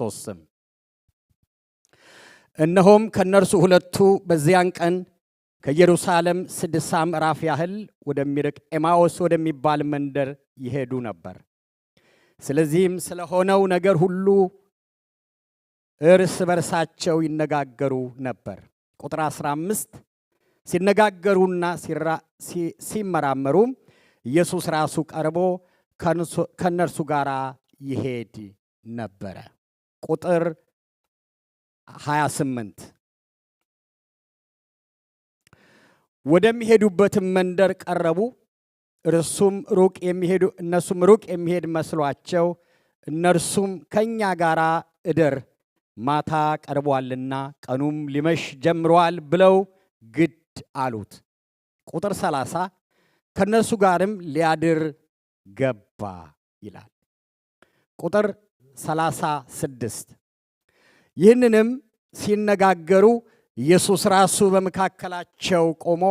ክርስቶስ ስም። እነሆም ከነርሱ ሁለቱ በዚያን ቀን ከኢየሩሳሌም 60 ምዕራፍ ያህል ወደሚርቅ ኤማውስ ወደሚባል መንደር ይሄዱ ነበር። ስለዚህም ስለሆነው ነገር ሁሉ እርስ በርሳቸው ይነጋገሩ ነበር። ቁጥር 15 ሲነጋገሩና ሲመራመሩ ኢየሱስ ራሱ ቀርቦ ከነርሱ ጋር ይሄድ ነበር። ቁጥር 28 ወደሚሄዱበትም መንደር ቀረቡ። እነሱም ሩቅ የሚሄድ መስሏቸው እነርሱም ከኛ ጋር እደር ማታ ቀርቧልና ቀኑም ሊመሽ ጀምሯል ብለው ግድ አሉት። ቁጥር 30 ከነሱ ጋርም ሊያድር ገባ ይላል። ቁጥር 36 ይህንንም ሲነጋገሩ ኢየሱስ ራሱ በመካከላቸው ቆሞ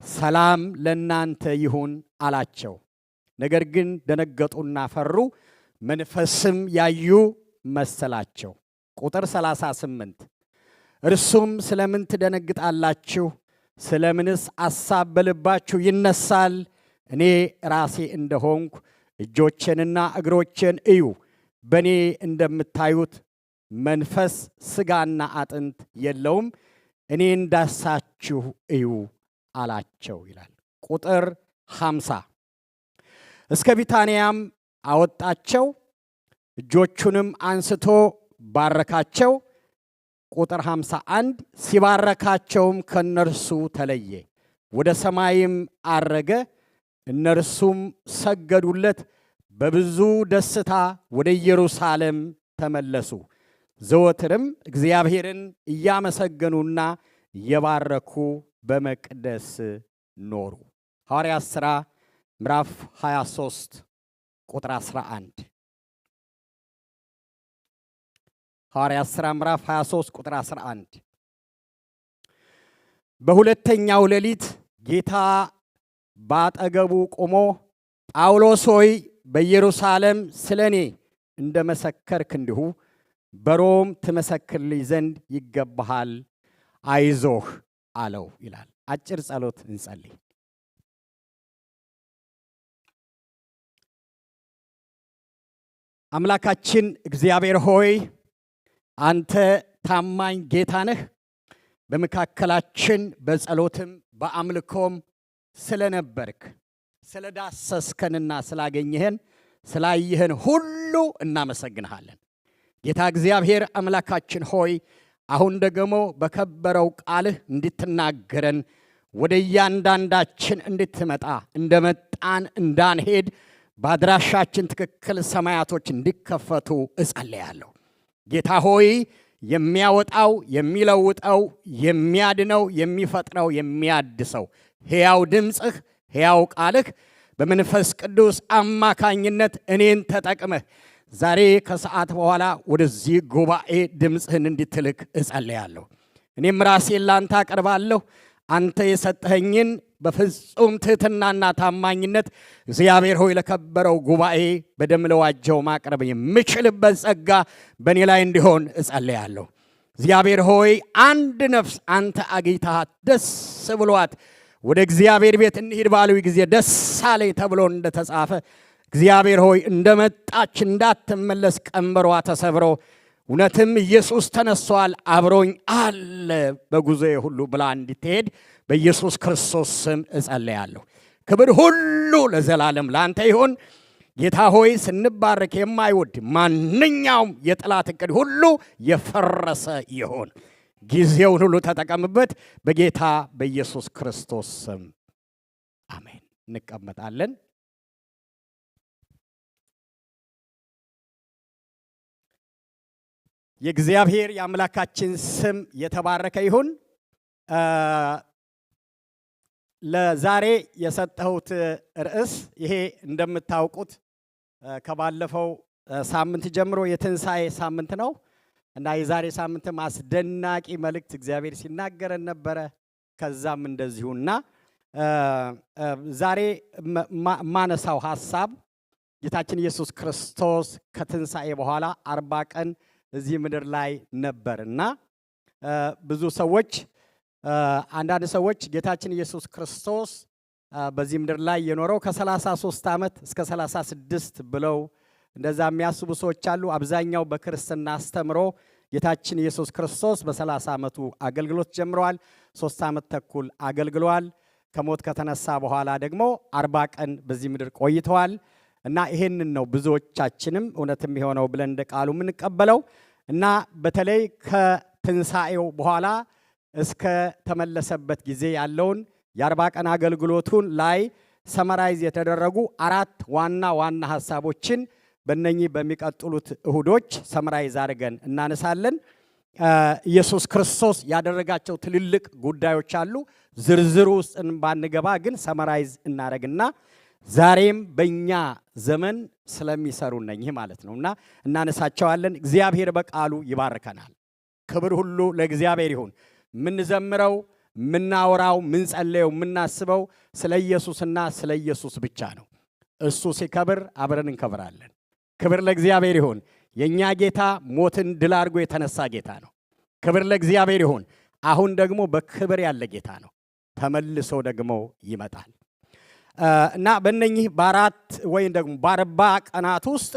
ሰላም ለእናንተ ይሁን አላቸው። ነገር ግን ደነገጡና ፈሩ፣ መንፈስም ያዩ መሰላቸው። ቁጥር 38 እርሱም ስለምን ትደነግጣላችሁ? ስለምንስ አሳብ በልባችሁ ይነሳል? እኔ ራሴ እንደሆንኩ እጆቼንና እግሮቼን እዩ። በእኔ እንደምታዩት መንፈስ ሥጋና አጥንት የለውም። እኔ እንዳሳችሁ እዩ አላቸው ይላል። ቁጥር 50 እስከ ቢታንያም አወጣቸው፣ እጆቹንም አንስቶ ባረካቸው። ቁጥር 51 ሲባረካቸውም ከነርሱ ተለየ፣ ወደ ሰማይም አረገ። እነርሱም ሰገዱለት፣ በብዙ ደስታ ወደ ኢየሩሳሌም ተመለሱ። ዘወትርም እግዚአብሔርን እያመሰገኑና እየባረኩ በመቅደስ ኖሩ። ሐዋርያት ሥራ ምዕራፍ 23 ቁጥር 11። ሐዋርያት ሥራ ምዕራፍ 23 ቁጥር 11። በሁለተኛው ሌሊት ጌታ ባጠገቡ ቆሞ ጳውሎስ ሆይ በኢየሩሳሌም ስለኔ እንደመሰከርክ እንዲሁ በሮም ትመሰክርልኝ ዘንድ ይገባሃል፣ አይዞህ አለው ይላል። አጭር ጸሎት እንጸልይ። አምላካችን እግዚአብሔር ሆይ አንተ ታማኝ ጌታ ነህ። በመካከላችን በጸሎትም በአምልኮም ስለነበርክ ስለዳሰስከንና ስላገኘህን ስላየህን ሁሉ እናመሰግንሃለን። ጌታ እግዚአብሔር አምላካችን ሆይ አሁን ደግሞ በከበረው ቃልህ እንድትናገረን ወደ እያንዳንዳችን እንድትመጣ እንደመጣን እንዳንሄድ በአድራሻችን ትክክል ሰማያቶች እንዲከፈቱ እጸልያለሁ። ጌታ ሆይ የሚያወጣው የሚለውጠው የሚያድነው የሚፈጥረው የሚያድሰው ሕያው ድምፅህ ሕያው ቃልህ በመንፈስ ቅዱስ አማካኝነት እኔን ተጠቅመህ ዛሬ ከሰዓት በኋላ ወደዚህ ጉባኤ ድምፅህን እንድትልክ እጸልያለሁ። እኔም ራሴን ላንተ አቀርባለሁ። አንተ የሰጠኸኝን በፍጹም ትህትናና ታማኝነት እግዚአብሔር ሆይ ለከበረው ጉባኤ በደም ለዋጀው ማቅረብ የምችልበት ጸጋ በእኔ ላይ እንዲሆን እጸልያለሁ። እግዚአብሔር ሆይ አንድ ነፍስ አንተ አግኝተሃት ደስ ብሏት ወደ እግዚአብሔር ቤት እንሂድ ባለው ጊዜ ደስ አለኝ ተብሎ እንደተጻፈ እግዚአብሔር ሆይ እንደመጣች እንዳትመለስ ቀንበሯ ተሰብሮ እውነትም ኢየሱስ ተነሷል አብሮኝ አለ በጉዞዬ ሁሉ ብላ እንድትሄድ በኢየሱስ ክርስቶስ ስም እጸልያለሁ። ክብር ሁሉ ለዘላለም ላንተ ይሁን። ጌታ ሆይ ስንባረክ የማይወድ ማንኛውም የጠላት ዕቅድ ሁሉ የፈረሰ ይሁን። ጊዜውን ሁሉ ተጠቀምበት በጌታ በኢየሱስ ክርስቶስ ስም አሜን። እንቀመጣለን። የእግዚአብሔር የአምላካችን ስም የተባረከ ይሁን። ለዛሬ የሰጠሁት ርዕስ ይሄ እንደምታውቁት ከባለፈው ሳምንት ጀምሮ የትንሣኤ ሳምንት ነው እና የዛሬ ሳምንትም አስደናቂ መልእክት እግዚአብሔር ሲናገረን ነበረ። ከዛም እንደዚሁና ዛሬ ማነሳው ሐሳብ ጌታችን ኢየሱስ ክርስቶስ ከትንሣኤ በኋላ 40 ቀን እዚህ ምድር ላይ ነበርና ብዙ ሰዎች አንዳንድ ሰዎች ጌታችን ኢየሱስ ክርስቶስ በዚህ ምድር ላይ የኖረው ከ33 ዓመት እስከ 36 ብለው እንደዛ የሚያስቡ ሰዎች አሉ። አብዛኛው በክርስትና አስተምሮ ጌታችን ኢየሱስ ክርስቶስ በ30 ዓመቱ አገልግሎት ጀምሯል። 3 ዓመት ተኩል አገልግሏል። ከሞት ከተነሳ በኋላ ደግሞ 40 ቀን በዚህ ምድር ቆይተዋል እና ይሄንን ነው ብዙዎቻችንም እውነትም የሆነው ብለን እንደ ቃሉ የምንቀበለው እና በተለይ ከትንሣኤው በኋላ እስከ ተመለሰበት ጊዜ ያለውን የ40 ቀን አገልግሎቱን ላይ ሰመራይዝ የተደረጉ 4 ዋና ዋና ሐሳቦችን በእነኚህ በሚቀጥሉት እሁዶች ሰመራይዝ አድርገን እናነሳለን። ኢየሱስ ክርስቶስ ያደረጋቸው ትልልቅ ጉዳዮች አሉ። ዝርዝሩ ውስጥ ባንገባ ግን ሰመራይዝ እናደርግና ዛሬም በእኛ ዘመን ስለሚሰሩ እነኚህ ማለት ነውና እናነሳቸዋለን። እግዚአብሔር በቃሉ ይባርከናል። ክብር ሁሉ ለእግዚአብሔር ይሁን። ምንዘምረው፣ ምናወራው፣ ምንጸለየው፣ ምናስበው ስለ ኢየሱስና ስለ ኢየሱስ ብቻ ነው። እሱ ሲከብር አብረን እንከብራለን። ክብር ለእግዚአብሔር ይሁን። የኛ ጌታ ሞትን ድል አድርጎ የተነሳ ጌታ ነው። ክብር ለእግዚአብሔር ይሁን። አሁን ደግሞ በክብር ያለ ጌታ ነው። ተመልሶ ደግሞ ይመጣል እና በእነኚህ በአራት ወይም ደግሞ በ40 ቀናት ውስጥ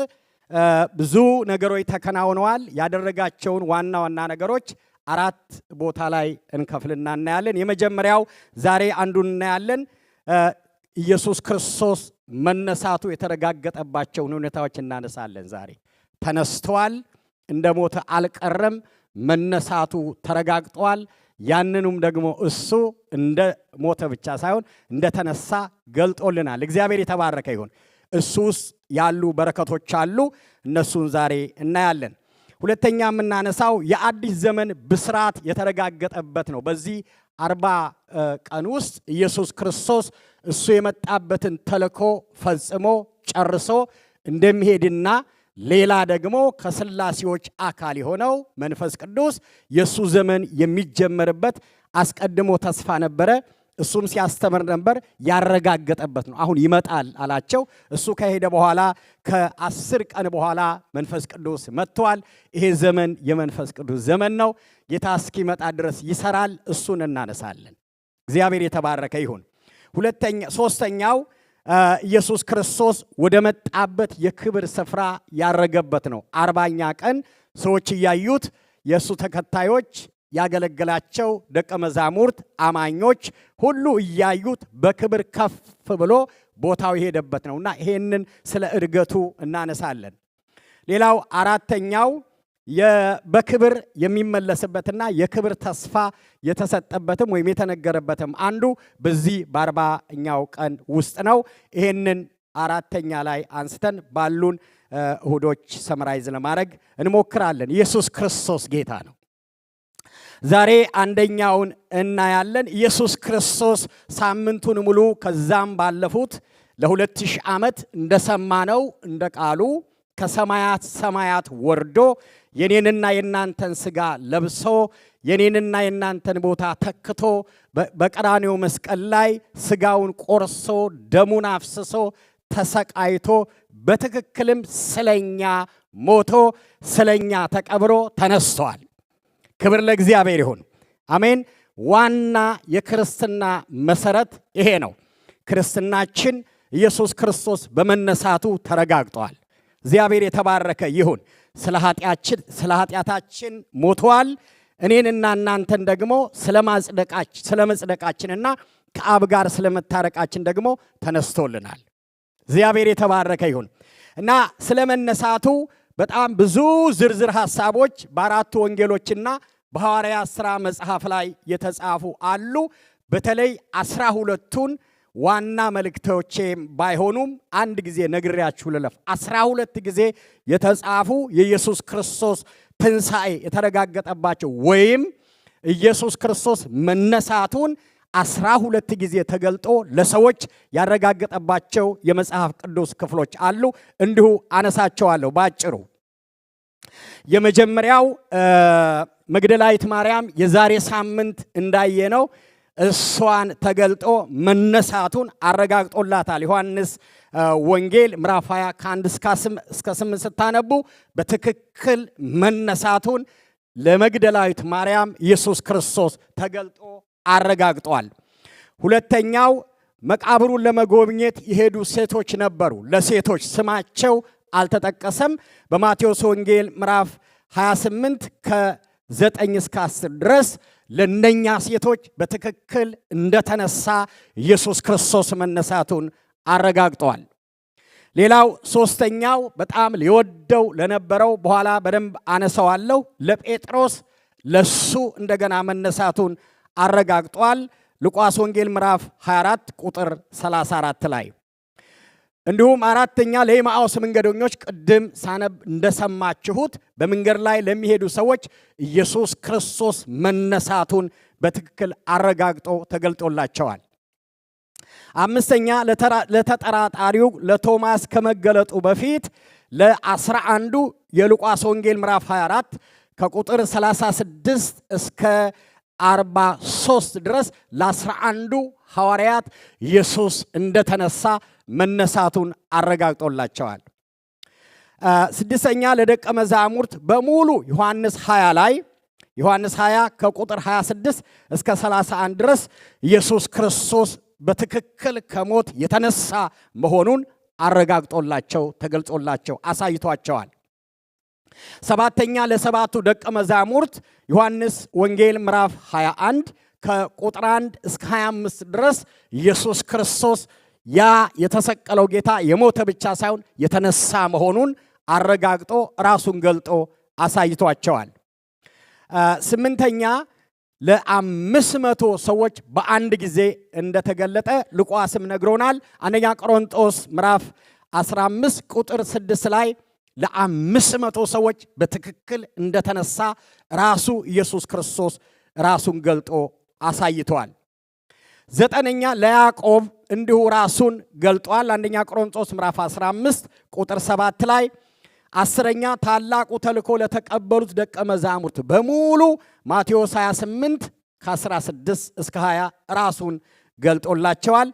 ብዙ ነገሮች ተከናውነዋል። ያደረጋቸውን ዋና ዋና ነገሮች 4 ቦታ ላይ እንከፍልና እናያለን። የመጀመሪያው ዛሬ አንዱን እናያለን። ኢየሱስ ክርስቶስ መነሳቱ የተረጋገጠባቸውን ሁኔታዎች እናነሳለን። ዛሬ ተነስተዋል፣ እንደ ሞተ አልቀረም፣ መነሳቱ ተረጋግጧል። ያንኑም ደግሞ እሱ እንደ ሞተ ብቻ ሳይሆን እንደ ተነሳ ገልጦልናል። እግዚአብሔር የተባረከ ይሁን። እሱ ውስጥ ያሉ በረከቶች አሉ፣ እነሱን ዛሬ እናያለን። ሁለተኛ የምናነሳው የአዲስ ዘመን ብስራት የተረጋገጠበት ነው። በዚህ 40 ቀን ውስጥ ኢየሱስ ክርስቶስ እሱ የመጣበትን ተልእኮ ፈጽሞ ጨርሶ እንደሚሄድና ሌላ ደግሞ ከሥላሴዎች አካል የሆነው መንፈስ ቅዱስ የእሱ ዘመን የሚጀመርበት አስቀድሞ ተስፋ ነበረ። እሱም ሲያስተምር ነበር፣ ያረጋገጠበት ነው። አሁን ይመጣል አላቸው። እሱ ከሄደ በኋላ ከ10 ቀን በኋላ መንፈስ ቅዱስ መጥቷል። ይሄ ዘመን የመንፈስ ቅዱስ ዘመን ነው። ጌታ እስኪመጣ ድረስ ይሰራል። እሱን እናነሳለን። እግዚአብሔር የተባረከ ይሁን። ሶስተኛው ኢየሱስ ክርስቶስ ወደ መጣበት የክብር ስፍራ ያረገበት ነው። 40ኛ ቀን ሰዎች እያዩት የእሱ ተከታዮች ያገለገላቸው ደቀ መዛሙርት አማኞች ሁሉ እያዩት በክብር ከፍ ብሎ ቦታው የሄደበት ነውና ይሄንን ስለ እድገቱ እናነሳለን። ሌላው አራተኛው በክብር የሚመለስበትና የክብር ተስፋ የተሰጠበትም ወይም የተነገረበትም አንዱ በዚህ በ40ኛው ቀን ውስጥ ነው። ይሄንን አራተኛ ላይ አንስተን ባሉን እሁዶች ሰመራይዝ ለማድረግ እንሞክራለን። ኢየሱስ ክርስቶስ ጌታ ነው። ዛሬ አንደኛውን እናያለን። ኢየሱስ ክርስቶስ ሳምንቱን ሙሉ ከዛም ባለፉት ለ2000 ዓመት እንደሰማነው እንደ ቃሉ ከሰማያት ሰማያት ወርዶ የኔንና የናንተን ሥጋ ለብሶ የኔንና የናንተን ቦታ ተክቶ በቀራንዮ መስቀል ላይ ሥጋውን ቆርሶ ደሙን አፍስሶ ተሰቃይቶ በትክክልም ስለኛ ሞቶ ስለኛ ተቀብሮ ተነስቷል። ክብር ለእግዚአብሔር ይሁን። አሜን። ዋና የክርስትና መሰረት ይሄ ነው። ክርስትናችን ኢየሱስ ክርስቶስ በመነሳቱ ተረጋግጧል። እግዚአብሔር የተባረከ ይሁን። ስለ ኃጢአታችን ሞቷል። እኔንና እናንተን ደግሞ ስለ መጽደቃችንና ከአብ ጋር ስለመታረቃችን ደግሞ ተነስቶልናል። እግዚአብሔር የተባረከ ይሁን እና ስለ መነሳቱ በጣም ብዙ ዝርዝር ሐሳቦች በአራቱ ወንጌሎችና በሐዋርያት ሥራ መጽሐፍ ላይ የተጻፉ አሉ። በተለይ 12ቱን ዋና መልእክቶቼ ባይሆኑም አንድ ጊዜ ነግሬያችሁ ልለፍ። 12 ጊዜ የተጻፉ የኢየሱስ ክርስቶስ ትንሣኤ የተረጋገጠባቸው ወይም ኢየሱስ ክርስቶስ መነሳቱን 12 ጊዜ ተገልጦ ለሰዎች ያረጋገጠባቸው የመጽሐፍ ቅዱስ ክፍሎች አሉ። እንዲሁ አነሳቸዋለሁ ባጭሩ። የመጀመሪያው መግደላዊት ማርያም የዛሬ ሳምንት እንዳየነው እሷን ተገልጦ መነሳቱን አረጋግጦላታል። ዮሐንስ ወንጌል ምዕራፍ 20 ከ1 እስከ 8 ስታነቡ በትክክል መነሳቱን ለመግደላዊት ማርያም ኢየሱስ ክርስቶስ ተገልጦ አረጋግጧል። ሁለተኛው መቃብሩን ለመጎብኘት የሄዱ ሴቶች ነበሩ። ለሴቶች ስማቸው አልተጠቀሰም። በማቴዎስ ወንጌል ምዕራፍ 28 ከ9 እስከ 10 ድረስ ለነኛ ሴቶች በትክክል እንደተነሳ ኢየሱስ ክርስቶስ መነሳቱን አረጋግጧል። ሌላው ሶስተኛው በጣም ሊወደው ለነበረው በኋላ በደንብ አነሳዋለሁ ለጴጥሮስ ለሱ እንደገና መነሳቱን አረጋግጧል። ሉቃስ ወንጌል ምዕራፍ 24 ቁጥር 34 ላይ እንዲሁም አራተኛ ለኤማኦስ መንገደኞች ቅድም ሳነብ እንደሰማችሁት በመንገድ ላይ ለሚሄዱ ሰዎች ኢየሱስ ክርስቶስ መነሳቱን በትክክል አረጋግጦ ተገልጦላቸዋል። አምስተኛ ለተጠራጣሪው ለቶማስ ከመገለጡ በፊት ለ11ዱ የሉቃስ ወንጌል ምዕራፍ 24 ከቁጥር 36 እስከ 43 ድረስ ለ11ዱ ሐዋርያት ኢየሱስ እንደተነሳ መነሳቱን አረጋግጦላቸዋል። ስድስተኛ ለደቀ መዛሙርት በሙሉ ዮሐንስ 20 ላይ ዮሐንስ 20 ከቁጥር 26 እስከ 31 ድረስ ኢየሱስ ክርስቶስ በትክክል ከሞት የተነሳ መሆኑን አረጋግጦላቸው ተገልጾላቸው አሳይቷቸዋል። ሰባተኛ ለሰባቱ ደቀ መዛሙርት ዮሐንስ ወንጌል ምዕራፍ 21 ከቁጥር 1 እስከ 25 ድረስ ኢየሱስ ክርስቶስ ያ የተሰቀለው ጌታ የሞተ ብቻ ሳይሆን የተነሳ መሆኑን አረጋግጦ ራሱን ገልጦ አሳይቷቸዋል። ስምንተኛ ለ500 ሰዎች በአንድ ጊዜ እንደተገለጠ ሉቃስም ነግሮናል። አንደኛ ቆሮንቶስ ምዕራፍ 15 ቁጥር 6 ላይ ለ500 ሰዎች በትክክል እንደተነሳ ራሱ ኢየሱስ ክርስቶስ ራሱን ገልጦ አሳይቷል። ዘጠነኛ ለያዕቆብ እንዲሁ ራሱን ገልጧል። አንደኛ ቆሮንቶስ ምዕራፍ 15 ቁጥር 7 ላይ አስረኛ ታላቁ ተልእኮ ለተቀበሉት ደቀ መዛሙርት በሙሉ ማቴዎስ 28 ከ16 እስከ 20 ራሱን ገልጦላቸዋል።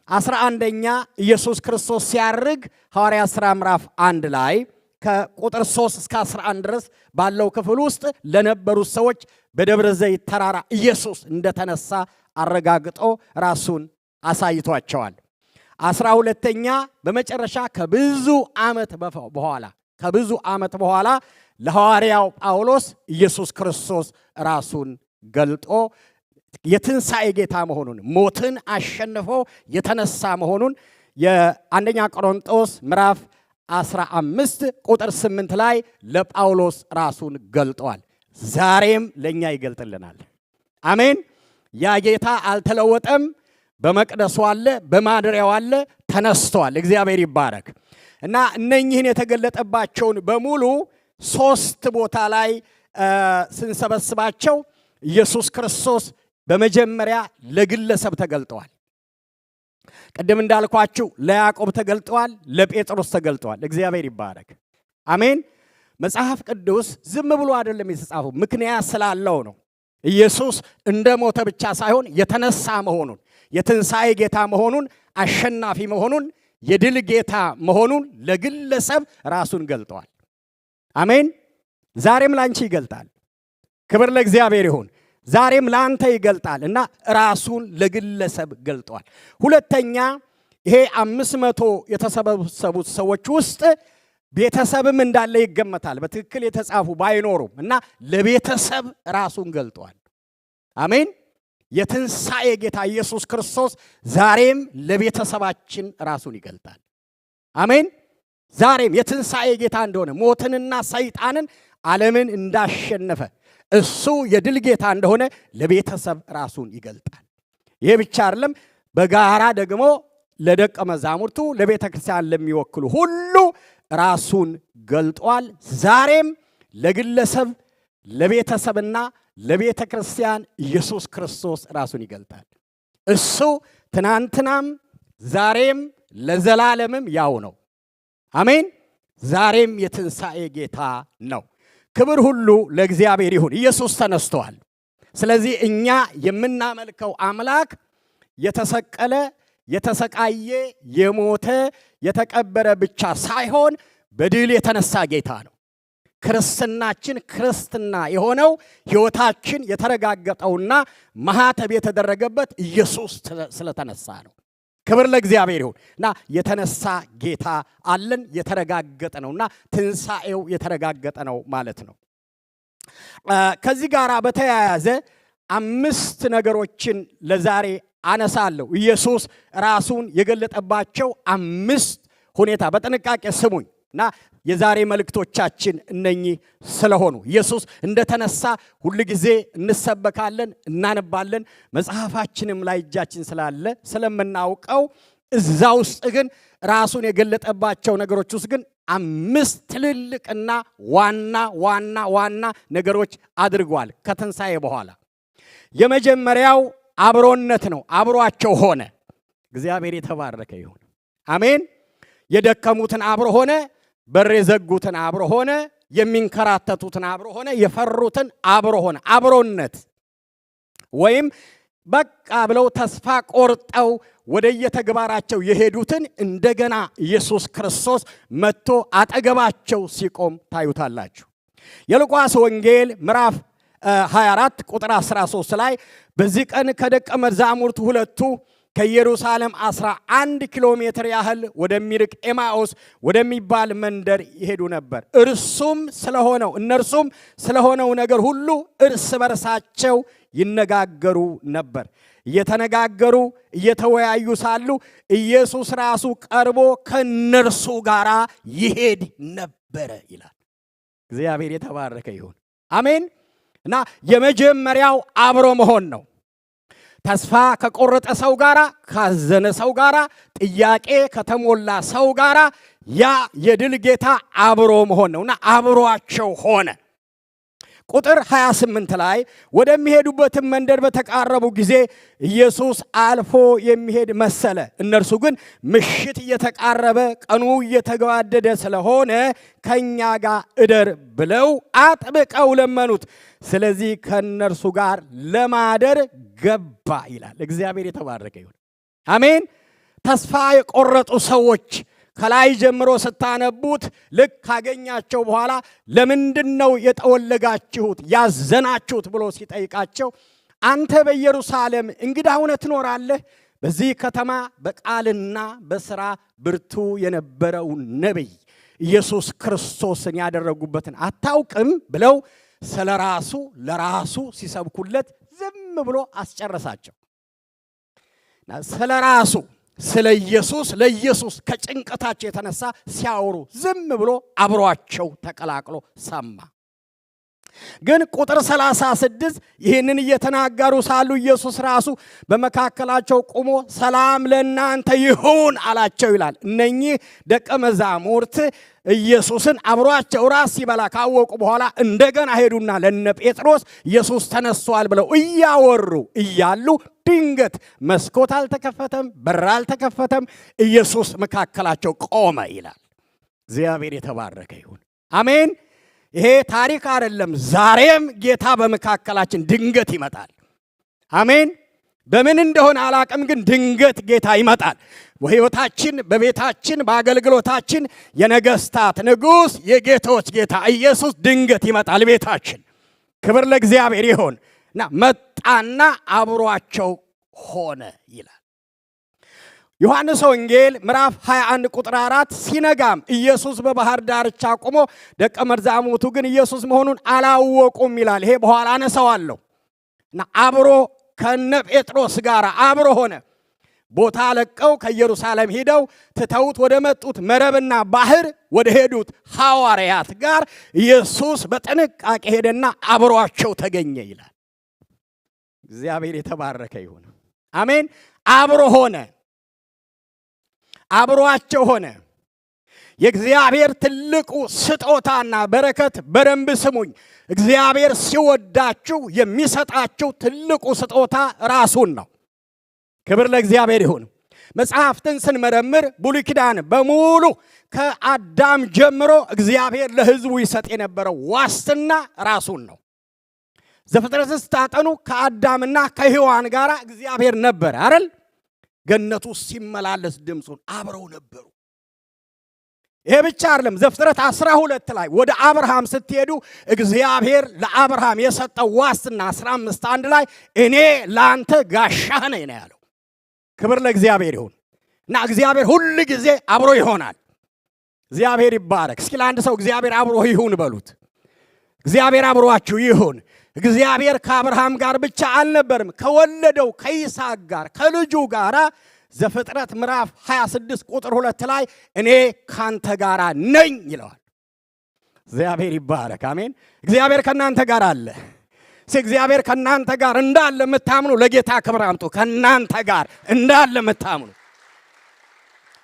11ኛ ኢየሱስ ክርስቶስ ሲያርግ ሐዋርያት ሥራ ምዕራፍ 1 ላይ ከቁጥር 3 እስከ 11 ድረስ ባለው ክፍል ውስጥ ለነበሩት ሰዎች በደብረ ዘይት ተራራ ኢየሱስ እንደተነሳ አረጋግጦ ራሱን አሳይቷቸዋል። 12ኛ በመጨረሻ ከብዙ ዓመት በኋላ ለሐዋርያው ጳውሎስ ኢየሱስ ክርስቶስ ራሱን ገልጦ የትንሣኤ ጌታ መሆኑን ሞትን አሸንፎ የተነሳ መሆኑን የአንደኛ ቆሮንቶስ ምዕራፍ 15 ቁጥር 8 ላይ ለጳውሎስ ራሱን ገልጧል። ዛሬም ለኛ ይገልጥልናል። አሜን። ያ ጌታ አልተለወጠም። በመቅደሱ አለ፣ በማደሪያው አለ፣ ተነስቷል። እግዚአብሔር ይባረክ። እና እነኚህን የተገለጠባቸውን በሙሉ 3 ቦታ ላይ ስንሰበስባቸው ኢየሱስ ክርስቶስ በመጀመሪያ ለግለሰብ ተገልጠዋል። ቅድም እንዳልኳችሁ ለያዕቆብ ተገልጠዋል፣ ለጴጥሮስ ተገልጠዋል። እግዚአብሔር ይባረክ። አሜን። መጽሐፍ ቅዱስ ዝም ብሎ አይደለም የተጻፈው፣ ምክንያት ስላለው ነው። ኢየሱስ እንደ ሞተ ብቻ ሳይሆን የተነሳ መሆኑን፣ የትንሣኤ ጌታ መሆኑን፣ አሸናፊ መሆኑን፣ የድል ጌታ መሆኑን ለግለሰብ ራሱን ገልጠዋል። አሜን። ዛሬም ላንቺ ይገልጣል። ክብር ለእግዚአብሔር ይሁን። ዛሬም ላንተ ይገልጣል እና ራሱን ለግለሰብ ገልጧል። ሁለተኛ ይሄ 500 የተሰበሰቡት ሰዎች ውስጥ ቤተሰብም እንዳለ ይገመታል። በትክክል የተጻፉ ባይኖሩም እና ለቤተሰብ ራሱን ገልጧል። አሜን። የትንሣኤ ጌታ ኢየሱስ ክርስቶስ ዛሬም ለቤተሰባችን ራሱን ይገልጣል። አሜን። ዛሬም የትንሣኤ ጌታ እንደሆነ ሞትንና ሰይጣንን ዓለምን እንዳሸነፈ እሱ የድል ጌታ እንደሆነ ለቤተሰብ ራሱን ይገልጣል። ይሄ ብቻ አይደለም፣ በጋራ ደግሞ ለደቀ መዛሙርቱ ለቤተ ክርስቲያን ለሚወክሉ ሁሉ ራሱን ገልጧል። ዛሬም ለግለሰብ ለቤተሰብና ለቤተ ክርስቲያን ኢየሱስ ክርስቶስ ራሱን ይገልጣል። እሱ ትናንትናም ዛሬም ለዘላለምም ያው ነው። አሜን። ዛሬም የትንሣኤ ጌታ ነው። ክብር ሁሉ ለእግዚአብሔር ይሁን። ኢየሱስ ተነስተዋል። ስለዚህ እኛ የምናመልከው አምላክ የተሰቀለ፣ የተሰቃየ፣ የሞተ፣ የተቀበረ ብቻ ሳይሆን በድል የተነሳ ጌታ ነው። ክርስትናችን ክርስትና የሆነው ሕይወታችን የተረጋገጠውና ማህተብ የተደረገበት ኢየሱስ ስለተነሳ ነው። ክብር ለእግዚአብሔር ይሁን እና የተነሳ ጌታ አለን። የተረጋገጠ ነውና ትንሣኤው የተረጋገጠ ነው ማለት ነው። ከዚህ ጋር በተያያዘ 5 ነገሮችን ለዛሬ አነሳለሁ። ኢየሱስ ራሱን የገለጠባቸው 5 ሁኔታ በጥንቃቄ ስሙኝ እና የዛሬ መልእክቶቻችን እነኚህ ስለሆኑ ኢየሱስ እንደተነሳ ሁሉ ጊዜ እንሰበካለን፣ እናነባለን። መጽሐፋችንም ላይ እጃችን ስላለ ስለምናውቀው እዛ ውስጥ ግን ራሱን የገለጠባቸው ነገሮች ውስጥ ግን 5 ትልልቅና ዋና ነገሮች አድርጓል ከትንሣኤ በኋላ። የመጀመሪያው አብሮነት ነው። አብሯቸው ሆነ። እግዚአብሔር የተባረከ ይሁን። አሜን። የደከሙትን አብሮ ሆነ፣ በር የዘጉትን አብሮ ሆነ፣ የሚንከራተቱትን አብሮ ሆነ፣ የፈሩትን አብሮ ሆነ። አብሮነት ወይም በቃ ብለው ተስፋ ቆርጠው ወደ የተግባራቸው የሄዱትን እንደገና ኢየሱስ ክርስቶስ መጥቶ አጠገባቸው ሲቆም ታዩታላችሁ። የሉቃስ ወንጌል ምዕራፍ 24 ቁጥር 13 ላይ በዚህ ቀን ከደቀ መዛሙርቱ 2 ከኢየሩሳሌም 11 ኪሎ ሜትር ያህል ወደሚርቅ ኤማኦስ ወደሚባል መንደር ይሄዱ ነበር። እነርሱም ስለሆነው ነገር ሁሉ እርስ በርሳቸው ይነጋገሩ ነበር። እየተነጋገሩ እየተወያዩ ሳሉ ኢየሱስ ራሱ ቀርቦ ከነርሱ ጋር ይሄድ ነበረ ይላል። እግዚአብሔር የተባረከ ይሁን። አሜን። እና የመጀመሪያው አብሮ መሆን ነው። ተስፋ ከቆረጠ ሰው ጋራ፣ ካዘነ ሰው ጋራ፣ ጥያቄ ከተሞላ ሰው ጋራ ያ የድል ጌታ አብሮ መሆን ነውና አብሯቸው ሆነ። ቁጥር 28 ላይ ወደሚሄዱበትም መንደር በተቃረቡ ጊዜ ኢየሱስ አልፎ የሚሄድ መሰለ። እነርሱ ግን ምሽት እየተቃረበ ቀኑ እየተገባደደ ስለሆነ ከኛ ጋር እደር ብለው አጥብቀው ለመኑት። ስለዚህ ከነርሱ ጋር ለማደር ገባ ይላል። እግዚአብሔር የተባረከ ይሁን። አሜን። ተስፋ የቆረጡ ሰዎች ከላይ ጀምሮ ስታነቡት ልክ ካገኛቸው በኋላ ለምንድነው የጠወለጋችሁት ያዘናችሁት ብሎ ሲጠይቃቸው አንተ በኢየሩሳሌም እንግዳ ሆነህ ትኖራለህ፣ በዚህ ከተማ በቃልና በሥራ ብርቱ የነበረው ነቢይ ኢየሱስ ክርስቶስን ያደረጉበትን አታውቅም ብለው ለራሱ ሲሰብኩለት ዝም ብሎ አስጨረሳቸው። ስለራሱ ስለ ለኢየሱስ ከጭንቀታቸው የተነሳ ሲያወሩ ዝም ብሎ አብሯቸው ተቀላቅሎ ሰማ። ግን ቁጥር 36 ይህንን እየተናገሩ ሳሉ ኢየሱስ ራሱ በመካከላቸው ቆሞ ሰላም ለእናንተ ይሁን አላቸው ይላል። እነኚህ ደቀ መዛሙርት ኢየሱስን አብሯቸው ራስ ሲበላ ካወቁ በኋላ እንደገና ሄዱና ለነ ጴጥሮስ ኢየሱስ ተነስቷል ብለው እያወሩ እያሉ ድንገት መስኮት አልተከፈተም፣ በር አልተከፈተም፣ ኢየሱስ መካከላቸው ቆመ ይላል። እግዚአብሔር የተባረከ ይሁን። አሜን። ይሄ ታሪክ አይደለም። ዛሬም ጌታ በመካከላችን ድንገት ይመጣል። አሜን። በምን እንደሆነ አላቅም፣ ግን ድንገት ጌታ ይመጣል። በሕይወታችን፣ በቤታችን፣ በአገልግሎታችን የነገስታት ንጉሥ የጌቶች ጌታ ኢየሱስ ድንገት ይመጣል ቤታችን። ክብር ለእግዚአብሔር ይሁን እና መጣና አብሯቸው ሆነ ይላል። ዮሐንስ ወንጌል ምዕራፍ 21 ቁጥር 4 ሲነጋም ኢየሱስ በባህር ዳርቻ ቆሞ ደቀ መዛሙርቱ ግን ኢየሱስ መሆኑን አላወቁም ይላል። ይሄ በኋላ አነሳዋለሁ እና አብሮ ከነ ጴጥሮስ ጋር አብሮ ሆነ። ቦታ ለቀው ከኢየሩሳሌም ሄደው ትተውት ወደ መጡት መረብና ባህር ወደ ሄዱት ሐዋርያት ጋር ኢየሱስ በጥንቃቄ ሄደና አብሯቸው ተገኘ ይላል። እግዚአብሔር የተባረከ ይሁን። አሜን። አብሮ ሆነ፣ አብሯቸው ሆነ። የእግዚአብሔር ትልቁ ስጦታና በረከት በደንብ ስሙኝ። እግዚአብሔር ሲወዳችሁ የሚሰጣችሁ ትልቁ ስጦታ ራሱን ነው። ክብር ለእግዚአብሔር ይሁን። መጽሐፍትን ስንመረምር ብሉይ ኪዳን በሙሉ ከአዳም ጀምሮ እግዚአብሔር ለሕዝቡ ይሰጥ የነበረው ዋስትና ራሱን ነው። ዘፍጥረት ስታጠኑ ከአዳምና ከሔዋን ጋር እግዚአብሔር ነበር አይደል? ገነቱ ሲመላለስ ድምፁን አብረው ነበሩ። ይሄ ብቻ አይደለም። ዘፍጥረት 12 ላይ ወደ አብርሃም ስትሄዱ እግዚአብሔር ለአብርሃም የሰጠው ዋስትና 15:1 ላይ እኔ ላንተ ጋሻህ ነኝ ነው ያለው። ክብር ለእግዚአብሔር ይሁን። እና እግዚአብሔር ሁሉ ጊዜ አብሮ ይሆናል። እግዚአብሔር ይባረክ። እስኪ ለአንድ ሰው እግዚአብሔር አብሮ ይሁን በሉት። እግዚአብሔር አብሮአችሁ ይሁን። እግዚአብሔር ከአብርሃም ጋር ብቻ አልነበርም፣ ከወለደው ከይስሐቅ ጋር ከልጁ ጋር ዘፍጥረት ምዕራፍ 26 ቁጥር 2 ላይ እኔ ካንተ ጋር ነኝ ይለዋል። እግዚአብሔር ይባረክ። አሜን። እግዚአብሔር ከናንተ ጋር አለ። እግዚአብሔር ከናንተ ጋር እንዳለ የምታምኑ ለጌታ ክብር አምጡ። ከናንተ ጋር እንዳለ የምታምኑ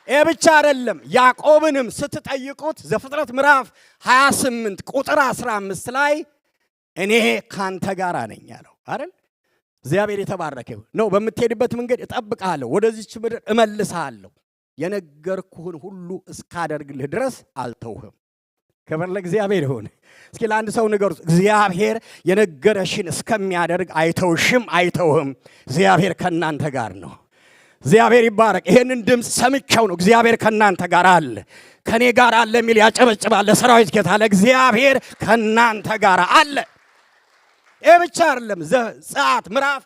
ይሄ ብቻ አይደለም። ያዕቆብንም ስትጠይቁት ዘፍጥረት ምዕራፍ 28 ቁጥር 15 ላይ እኔ ካንተ ጋር ነኝ ያለው አይደል? እግዚአብሔር የተባረከ ነው። በምትሄድበት መንገድ እጠብቅሃለሁ፣ ወደዚች ምድር እመልስሃለሁ፣ የነገርኩህን ሁሉ እስካደርግልህ ድረስ አልተውህም። ክብር ለእግዚአብሔር ይሁን። እስኪ ለአንድ ሰው ንገሩት፣ እግዚአብሔር የነገረሽን እስከሚያደርግ አይተውሽም፣ አይተውህም። እግዚአብሔር ከናንተ ጋር ነው። እግዚአብሔር ይባረክ። ይሄንን ድምፅ ሰምቻው ነው እግዚአብሔር ከናንተ ጋር አለ፣ ከኔ ጋር አለ የሚል ያጨበጭባል። ለሰራዊት ጌታ ለእግዚአብሔር ከናንተ ጋር አለ። ይሄ ብቻ አይደለም። ዘጸአት ምዕራፍ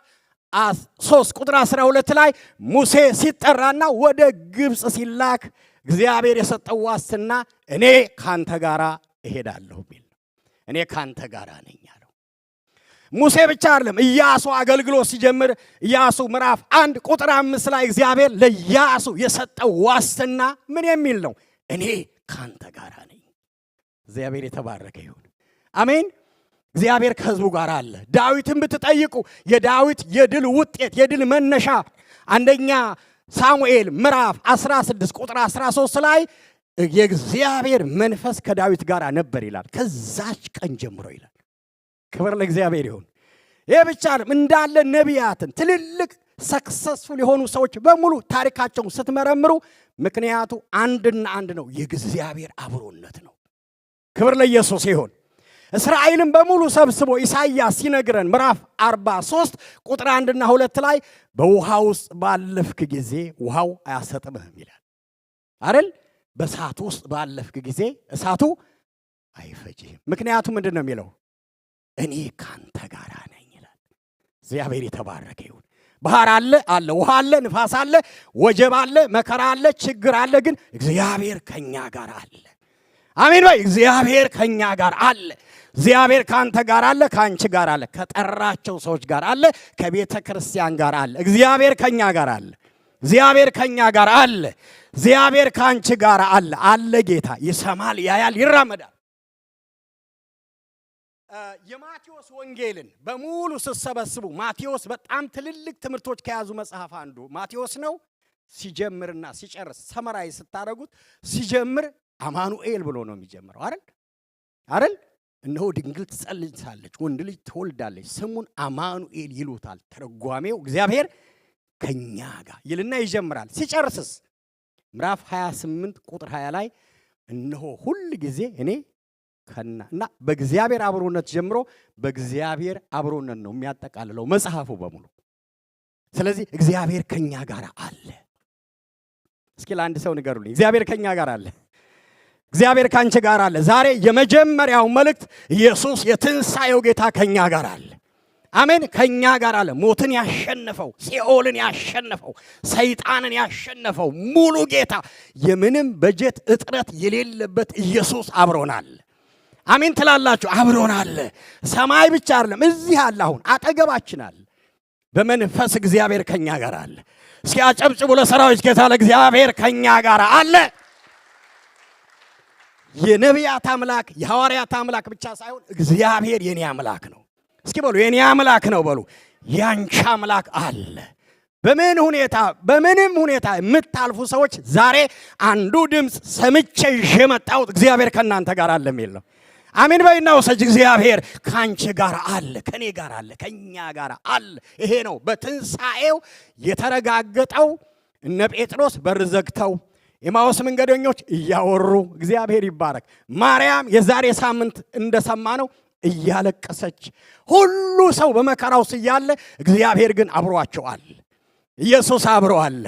3 ቁጥር 12 ላይ ሙሴ ሲጠራና ወደ ግብፅ ሲላክ እግዚአብሔር የሰጠው ዋስትና እኔ ካንተ ጋር እሄዳለሁ ቢል እኔ ካንተ ጋር ነኝ ያለው። ሙሴ ብቻ አይደለም። ኢያሱ አገልግሎት ሲጀምር ኢያሱ ምዕራፍ 1 ቁጥር 5 ላይ እግዚአብሔር ለኢያሱ የሰጠው ዋስትና ምን የሚል ነው? እኔ ካንተ ጋር ነኝ። እግዚአብሔር የተባረከ ይሁን። አሜን። እግዚአብሔር ከሕዝቡ ጋር አለ። ዳዊትን ብትጠይቁ የዳዊት የድል ውጤት የድል መነሻ አንደኛ ሳሙኤል ምዕራፍ 16 ቁጥር 13 ላይ የእግዚአብሔር መንፈስ ከዳዊት ጋር ነበር ይላል። ከዛች ቀን ጀምሮ ይላል። ክብር ለእግዚአብሔር ይሁን። ይህ ብቻ እንዳለ ነቢያትን ትልልቅ ሰክሰስፉል የሆኑ ሰዎች በሙሉ ታሪካቸውን ስትመረምሩ ምክንያቱ አንድና አንድ ነው፣ የእግዚአብሔር አብሮነት ነው። ክብር ለኢየሱስ ይሁን። እስራኤልን በሙሉ ሰብስቦ ኢሳይያስ ሲነግረን ምዕራፍ 43 ቁጥር 1 እና 2 ላይ በውሃ ውስጥ ባለፍክ ጊዜ ውሃው አያሰጥምህም ይላል አይደል? በእሳቱ ውስጥ ባለፍክ ጊዜ እሳቱ አይፈጅህም። ምክንያቱ ምንድን ነው የሚለው? እኔ ካንተ ጋር ነኝ ይላል። እግዚአብሔር የተባረከ ይሁን። ባህር አለ አለ፣ ውሃ አለ፣ ንፋስ አለ፣ ወጀብ አለ፣ መከራ አለ፣ ችግር አለ፣ ግን እግዚአብሔር ከኛ ጋር አለ። አሜን በይ። እግዚአብሔር ከኛ ጋር አለ። እግዚአብሔር ካንተ ጋር አለ፣ ካንቺ ጋር አለ፣ ከጠራቸው ሰዎች ጋር አለ፣ ከቤተ ክርስቲያን ጋር አለ። እግዚአብሔር ከኛ ጋር አለ። እግዚአብሔር ከኛ ጋር አለ። እግዚአብሔር ካንቺ ጋር አለ። አለ ጌታ ይሰማል፣ ያያል፣ ይራመዳል። የማቴዎስ ወንጌልን በሙሉ ስትሰበስቡ ማቴዎስ በጣም ትልልቅ ትምህርቶች ከያዙ መጽሐፍ አንዱ ማቴዎስ ነው። ሲጀምርና ሲጨርስ ሰመራይ ስታደርጉት ሲጀምር አማኑኤል ብሎ ነው የሚጀምረው አይደል አይደል? እነሆ ድንግል ትጸንሳለች፣ ወንድ ልጅ ትወልዳለች፣ ስሙን አማኑኤል ይሉታል። ተረጓሜው እግዚአብሔር ከኛ ጋር ይልና ይጀምራል። ሲጨርስስ ምዕራፍ 28 ቁጥር 20 ላይ እነሆ ሁል ጊዜ እኔ እና በእግዚአብሔር አብሮነት ጀምሮ በእግዚአብሔር አብሮነት ነው የሚያጠቃልለው መጽሐፉ በሙሉ። ስለዚህ እግዚአብሔር ከኛ ጋር አለ። እስኪ ለአንድ ሰው ንገሩልኝ፣ እግዚአብሔር ከኛ ጋር አለ። እግዚአብሔር ካንቺ ጋር አለ። ዛሬ የመጀመሪያው መልእክት ኢየሱስ የትንሣኤው ጌታ ከኛ ጋር አለ። አሜን። ከኛ ጋር አለ። ሞትን ያሸነፈው፣ ሲኦልን ያሸነፈው፣ ሰይጣንን ያሸነፈው ሙሉ ጌታ፣ የምንም በጀት እጥረት የሌለበት ኢየሱስ አብሮናል። አሜን ትላላችሁ? አብሮናል። ሰማይ ብቻ አይደለም፣ እዚህ አለ፣ አሁን አጠገባችን አለ። በመንፈስ እግዚአብሔር ከኛ ጋር አለ። እስኪ አጨብጭቡ ለሰራዊት ጌታ ለእግዚአብሔር ከኛ ጋር አለ። የነቢያት አምላክ የሐዋርያት አምላክ ብቻ ሳይሆን እግዚአብሔር የኔ አምላክ ነው። እስኪ በሉ የኔ አምላክ ነው በሉ። ያንቺ አምላክ አለ። በምንም ሁኔታ የምታልፉ ሰዎች ዛሬ አንዱ ድምፅ ሰምቼ ይዤ መጣሁት፣ እግዚአብሔር ከእናንተ ጋር አለ የሚል ነው። አሜን በይና ውሰጅ። እግዚአብሔር ካንቺ ጋር አለ፣ ከኔ ጋር አለ፣ ከኛ ጋር አለ። ይሄ ነው በትንሣኤው የተረጋገጠው። እነ ጴጥሮስ በር ዘግተው ኤማውስ መንገደኞች እያወሩ እግዚአብሔር ይባረክ። ማርያም የዛሬ ሳምንት እንደሰማነው እያለቀሰች ሁሉ ሰው በመከራው ሲያለ እግዚአብሔር ግን አብሯቸዋል። ኢየሱስ አብሮ አለ።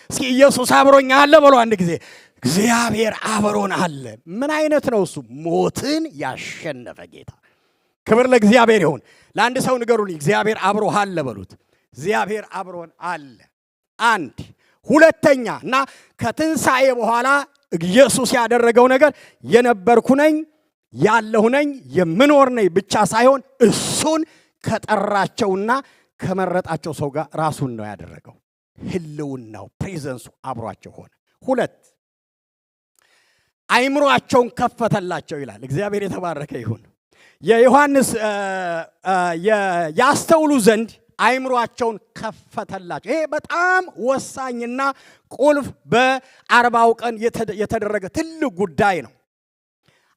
እስኪ ኢየሱስ አብሮኛ አለ በሉ አንድ ጊዜ። እግዚአብሔር አብሮን አለ። ምን አይነት ነው እሱ? ሞትን ያሸነፈ ጌታ። ክብር ለእግዚአብሔር ይሁን። ለአንድ ሰው ንገሩልኝ፣ እግዚአብሔር አብሮህ አለ በሉት። እግዚአብሔር አብሮን አለ። አንድ ሁለተኛ እና ከትንሣኤ በኋላ ኢየሱስ ያደረገው ነገር የነበርኩ ነኝ ያለሁ ነኝ የምኖር ነኝ ብቻ ሳይሆን እሱን ከጠራቸውና ከመረጣቸው ሰው ጋር ራሱን ነው ያደረገው። ህልውናው ፕሬዘንሱ አብሯቸው ሆነ። ሁለት አይምሮአቸውን ከፈተላቸው ይላል። እግዚአብሔር የተባረከ ይሁን። የዮሐንስ ያስተውሉ ዘንድ አይምሮአቸውን ከፈተላቸው። ይሄ በጣም ወሳኝና ቁልፍ በ40ው ቀን የተደረገ ትልቅ ጉዳይ ነው።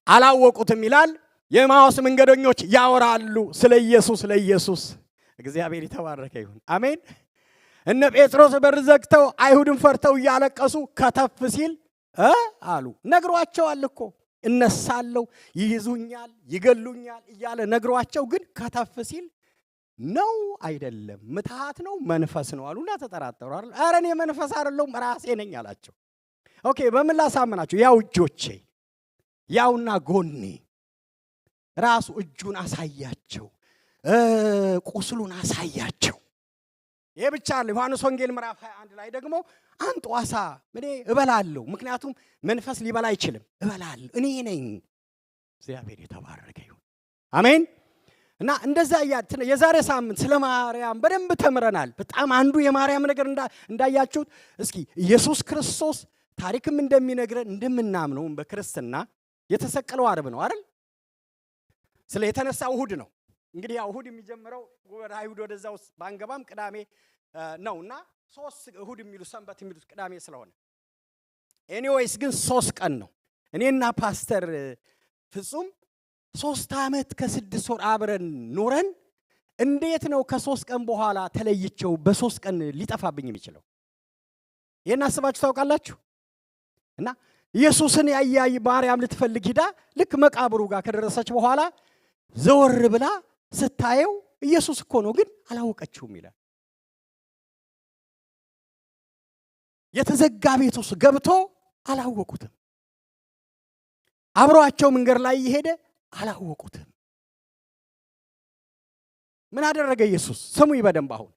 አላወቁትም ይላል። የኤማሁስ መንገደኞች ያወራሉ ስለ ኢየሱስ ለኢየሱስ። እግዚአብሔር የተባረከ ይሁን። አሜን። እነ ጴጥሮስ በር ዘግተው አይሁድን ፈርተው እያለቀሱ ከተፍ ሲል አሉ። ነግሯቸዋል እኮ እነሳለሁ፣ ይይዙኛል፣ ይገሉኛል እያለ ነግሯቸው፣ ግን ከተፍ ሲል ነው አይደለም ምትሃት ነው መንፈስ ነው አሉና ተጠራጠሩ። ኧረ እኔ መንፈስ አይደለሁም ራሴ ነኝ አላቸው። ኦኬ፣ በምን ላሳምናቸው? ያው እጆቼ ያውና ጎኔ ራሱ እጁን አሳያቸው፣ ቁስሉን አሳያቸው። ይሄ ብቻ አለ። ዮሐንስ ወንጌል ምዕራፍ 21 ላይ ደግሞ አንጡ ዓሣ እኔ እበላለሁ፣ ምክንያቱም መንፈስ ሊበላ አይችልም፣ እበላለሁ እኔ ነኝ። እግዚአብሔር የተባረከ ይሁን። አሜን። እና እንደዛ የዛሬ ሳምንት ስለ ማርያም በደንብ ተምረናል። በጣም አንዱ የማርያም ነገር እንዳያችሁት እስኪ ኢየሱስ ክርስቶስ ታሪክም እንደሚነግረን እንደምናምነው በክርስትና የተሰቀለው ዓርብ ነው አይደል? ስለ የተነሳው እሁድ ነው። እንግዲህ ያው እሁድ የሚጀምረው ወደ አይሁድ ወደዛ ውስጥ ባንገባም ቅዳሜ ነውና 3 እሁድ የሚሉ ሰንበት የሚሉት ቅዳሜ ስለሆነ ኤኒዌይስ ግን 3 ቀን ነው። እኔና ፓስተር ፍጹም 3 ዓመት ከ6 ወር አብረን ኖረን እንዴት ነው ከ3 ቀን በኋላ ተለይቸው በ3 ቀን ሊጠፋብኝ የሚችለው? ይሄን አስባችሁ ታውቃላችሁ? እና ኢየሱስን ያያይ ማርያም ልትፈልግ ሂዳ ልክ መቃብሩ ጋር ከደረሰች በኋላ ዘወር ብላ ስታየው ኢየሱስ እኮ ነው፣ ግን አላወቀችውም ይላል። የተዘጋ ቤት ውስጥ ገብቶ አላወቁትም። አብሯቸው መንገድ ላይ ይሄደ አላወቁትም። ምን አደረገ ኢየሱስ? ስሙኝ በደንብ አሁን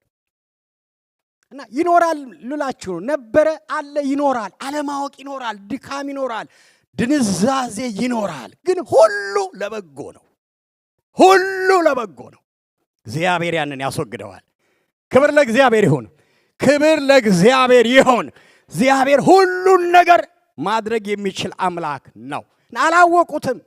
እና ይኖራል ልላችሁ ነው። ነበረ፣ አለ፣ ይኖራል። አለማወቅ ይኖራል፣ ድካም ይኖራል፣ ድንዛዜ ይኖራል። ግን ሁሉ ለበጎ ነው። ሁሉ ለበጎ ነው። እግዚአብሔር ያንን ያስወግደዋል። ክብር ለእግዚአብሔር ይሁን። ክብር ለእግዚአብሔር ይሁን። እግዚአብሔር ሁሉን ነገር ማድረግ የሚችል አምላክ ነው። አላወቁትም።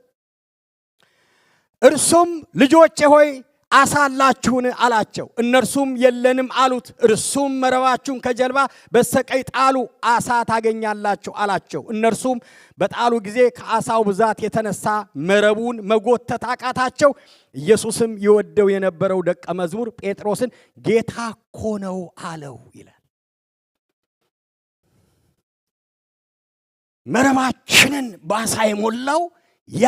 እርሱም ልጆቼ ሆይ ዓሣ አላችሁን አላቸው። እነርሱም የለንም አሉት። እርሱም መረባችሁን ከጀልባ በስተቀኝ ጣሉ፣ ዓሣ ታገኛላችሁ አላቸው። እነርሱም በጣሉ ጊዜ ከዓሣው ብዛት የተነሳ መረቡን መጎተት አቃታቸው። ኢየሱስም ይወደው የነበረው ደቀ መዝሙር ጴጥሮስን ጌታ እኮ ነው አለው ይላል። መረባችንን በዓሣ የሞላው ያ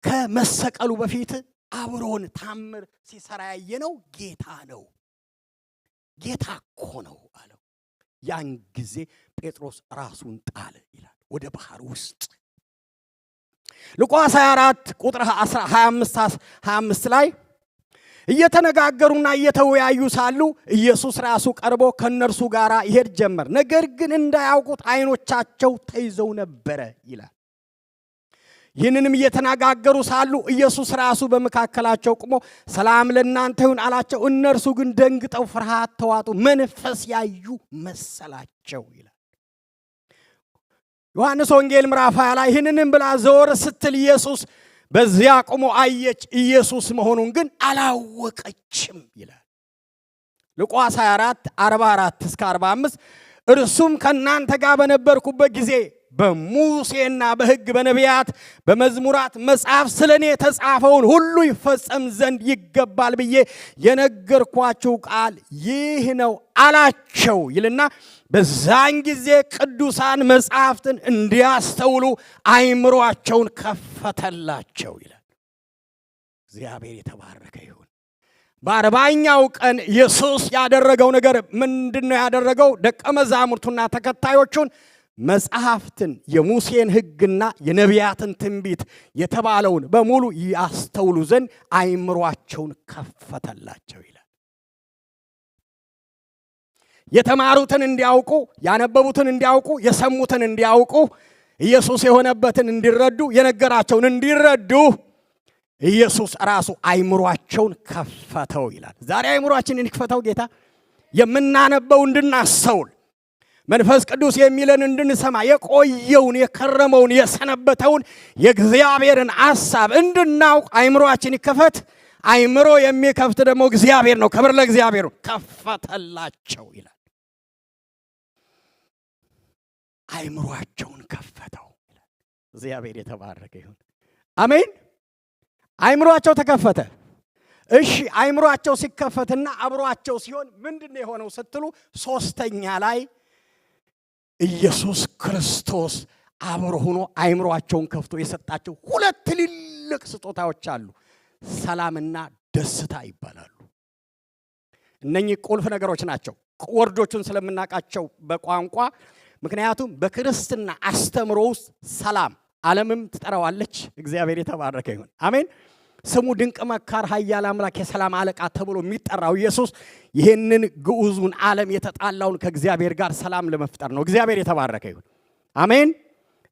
ከመሰቀሉ በፊት አብሮን ታምር ሲሰራ ያየነው ጌታ ነው። ጌታ እኮ ነው አለው። ያን ጊዜ ጴጥሮስ ራሱን ጣለ ይላል ወደ ባህር ውስጥ። ሉቃስ 24 ቁጥር 25 ላይ እየተነጋገሩና እየተወያዩ ሳሉ ኢየሱስ ራሱ ቀርቦ ከነርሱ ጋር ይሄድ ጀመር። ነገር ግን እንዳያውቁት ዓይኖቻቸው ተይዘው ነበረ ይላል። ይህንንም እየተነጋገሩ ሳሉ ኢየሱስ ራሱ በመካከላቸው ቆሞ ሰላም ለእናንተ ይሁን አላቸው። እነርሱ ግን ደንግጠው ፍርሃት ተዋጡ፣ መንፈስ ያዩ መሰላቸው ይላል። ዮሐንስ ወንጌል ምዕራፍ 20 ላይ ይህንንም ብላ ዘወር ስትል ኢየሱስ በዚያ ቆሞ አየች። ኢየሱስ መሆኑን ግን አላወቀችም ይላል። ሉቃስ 24 44 እስከ 45 እርሱም ከእናንተ ጋር በነበርኩበት ጊዜ በሙሴና በሕግ በነቢያት በመዝሙራት መጽሐፍ ስለኔ የተጻፈውን ሁሉ ይፈጸም ዘንድ ይገባል ብዬ የነገርኳችሁ ቃል ይህ ነው አላቸው ይልና በዛን ጊዜ ቅዱሳን መጽሐፍትን እንዲያስተውሉ አይምሮአቸውን ከፈተላቸው ይላል። እግዚአብሔር የተባረከ ይሁን። በአርባኛው ቀን ኢየሱስ ያደረገው ነገር ምንድነው ያደረገው? ደቀ መዛሙርቱና ተከታዮቹን መጽሐፍትን የሙሴን ሕግና የነቢያትን ትንቢት የተባለውን በሙሉ ያስተውሉ ዘንድ አይምሯቸውን ከፈተላቸው ይላል። የተማሩትን እንዲያውቁ፣ ያነበቡትን እንዲያውቁ፣ የሰሙትን እንዲያውቁ፣ ኢየሱስ የሆነበትን እንዲረዱ፣ የነገራቸውን እንዲረዱ ኢየሱስ ራሱ አይምሯቸውን ከፈተው ይላል። ዛሬ አይምሯችንን ይክፈተው ጌታ። የምናነበው እንድናስተውል፣ መንፈስ ቅዱስ የሚለን እንድንሰማ፣ የቆየውን የከረመውን የሰነበተውን የእግዚአብሔርን ሐሳብ እንድናውቅ አይምሯችን ይከፈት። አይምሮ የሚከፍት ደግሞ እግዚአብሔር ነው። ክብር ለእግዚአብሔር። ከፈተላቸው ይላል። አይምሯቸውን ከፈተው ይላል። እግዚአብሔር የተባረከ ይሁን። አሜን። አይምሯቸው ተከፈተ። እሺ፣ አይምሯቸው ሲከፈትና አብሯቸው ሲሆን ምንድነው የሆነው ስትሉ፣ ሶስተኛ ላይ ኢየሱስ ክርስቶስ አብሮ ሆኖ አይምሯቸውን ከፍቶ የሰጣቸው ሁለት ትልልቅ ስጦታዎች አሉ። ሰላምና ደስታ ይባላሉ። እነኚህ ቁልፍ ነገሮች ናቸው። ወርዶቹን ስለምናውቃቸው በቋንቋ ምክንያቱም በክርስትና አስተምሮ ውስጥ ሰላም ዓለምም ትጠራዋለች። እግዚአብሔር የተባረከ ይሁን። አሜን። ስሙ ድንቅ መካር፣ ኃያል አምላክ፣ የሰላም አለቃ ተብሎ የሚጠራው ኢየሱስ ይህንን ግዑዙን ዓለም የተጣላውን ከእግዚአብሔር ጋር ሰላም ለመፍጠር ነው። እግዚአብሔር የተባረከ ይሁን። አሜን።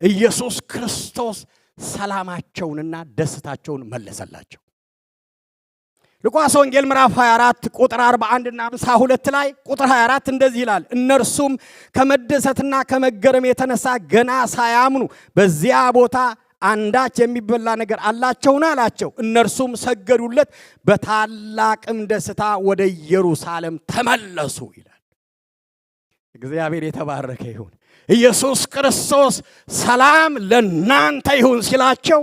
ኢየሱስ ክርስቶስ ሰላማቸውንና ደስታቸውን መለሰላቸው። ሉቃስ ወንጌል ምዕራፍ 24 ቁጥር 41 እና 52 ላይ ቁጥር 24 እንደዚህ ይላል፣ እነርሱም ከመደሰትና ከመገረም የተነሳ ገና ሳያምኑ በዚያ ቦታ አንዳች የሚበላ ነገር አላቸውን አላቸው። እነርሱም ሰገዱለት፣ በታላቅም ደስታ ወደ ኢየሩሳሌም ተመለሱ ይላል። እግዚአብሔር የተባረከ ይሁን። ኢየሱስ ክርስቶስ ሰላም ለናንተ ይሁን ሲላቸው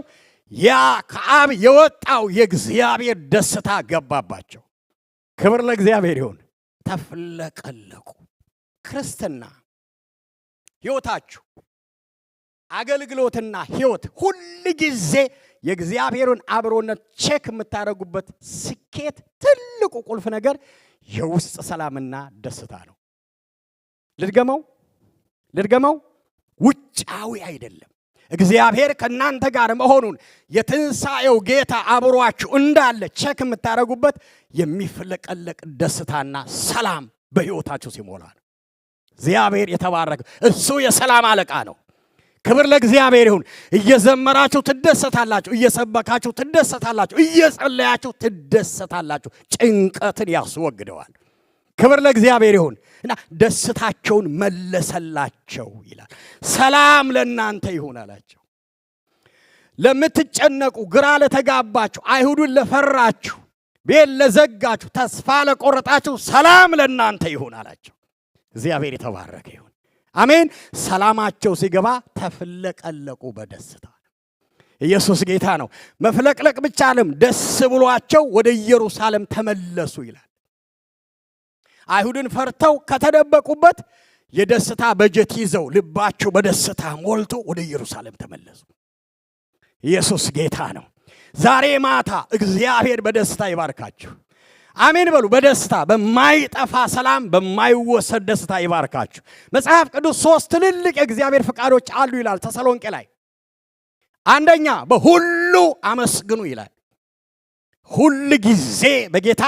ያ ከአብ የወጣው የእግዚአብሔር ደስታ ገባባቸው። ክብር ለእግዚአብሔር ይሁን። ተፍለቀለቁ። ክርስትና ሕይወታችሁ፣ አገልግሎትና ሕይወት ሁል ጊዜ የእግዚአብሔርን አብሮነት ቼክ የምታደርጉበት ስኬት ትልቁ ቁልፍ ነገር የውስጥ ሰላምና ደስታ ነው። ልድገመው፣ ውጫዊ አይደለም። እግዚአብሔር ከናንተ ጋር መሆኑን የትንሣኤው ጌታ አብሯችሁ እንዳለ ቼክ የምታደርጉበት የሚፍለቀለቅ ደስታና ሰላም በሕይወታችሁ ሲሞላ ነው። እግዚአብሔር የተባረከ እሱ የሰላም አለቃ ነው። ክብር ለእግዚአብሔር ይሁን። እየዘመራችሁ ትደሰታላችሁ፣ እየሰበካችሁ ትደሰታላችሁ፣ እየጸለያችሁ ትደሰታላችሁ። ጭንቀትን ያስወግደዋል። ክብር ለእግዚአብሔር ይሁን። እና ደስታቸውን መለሰላቸው ይላል። ሰላም ለእናንተ ይሁን አላቸው። ለምትጨነቁ፣ ግራ ለተጋባችሁ፣ አይሁዱን ለፈራችሁ፣ ቤት ለዘጋችሁ፣ ተስፋ ለቆረጣችሁ ሰላም ለእናንተ ይሁን አላቸው። እግዚአብሔር የተባረከ ይሁን። አሜን። ሰላማቸው ሲገባ ተፍለቀለቁ በደስታ። ኢየሱስ ጌታ ነው። መፍለቅለቅ ብቻ አለም፣ ደስ ብሏቸው ወደ ኢየሩሳሌም ተመለሱ ይላል። አይሁድን ፈርተው ከተደበቁበት የደስታ በጀት ይዘው ልባቸው በደስታ ሞልቶ ወደ ኢየሩሳሌም ተመለሱ። ኢየሱስ ጌታ ነው። ዛሬ ማታ እግዚአብሔር በደስታ ይባርካችሁ። አሜን በሉ። በደስታ በማይጠፋ ሰላም፣ በማይወሰድ ደስታ ይባርካችሁ። መጽሐፍ ቅዱስ 3 ትልልቅ የእግዚአብሔር ፈቃዶች አሉ ይላል ተሰሎንቄ ላይ። አንደኛ በሁሉ አመስግኑ ይላል። ሁል ጊዜ በጌታ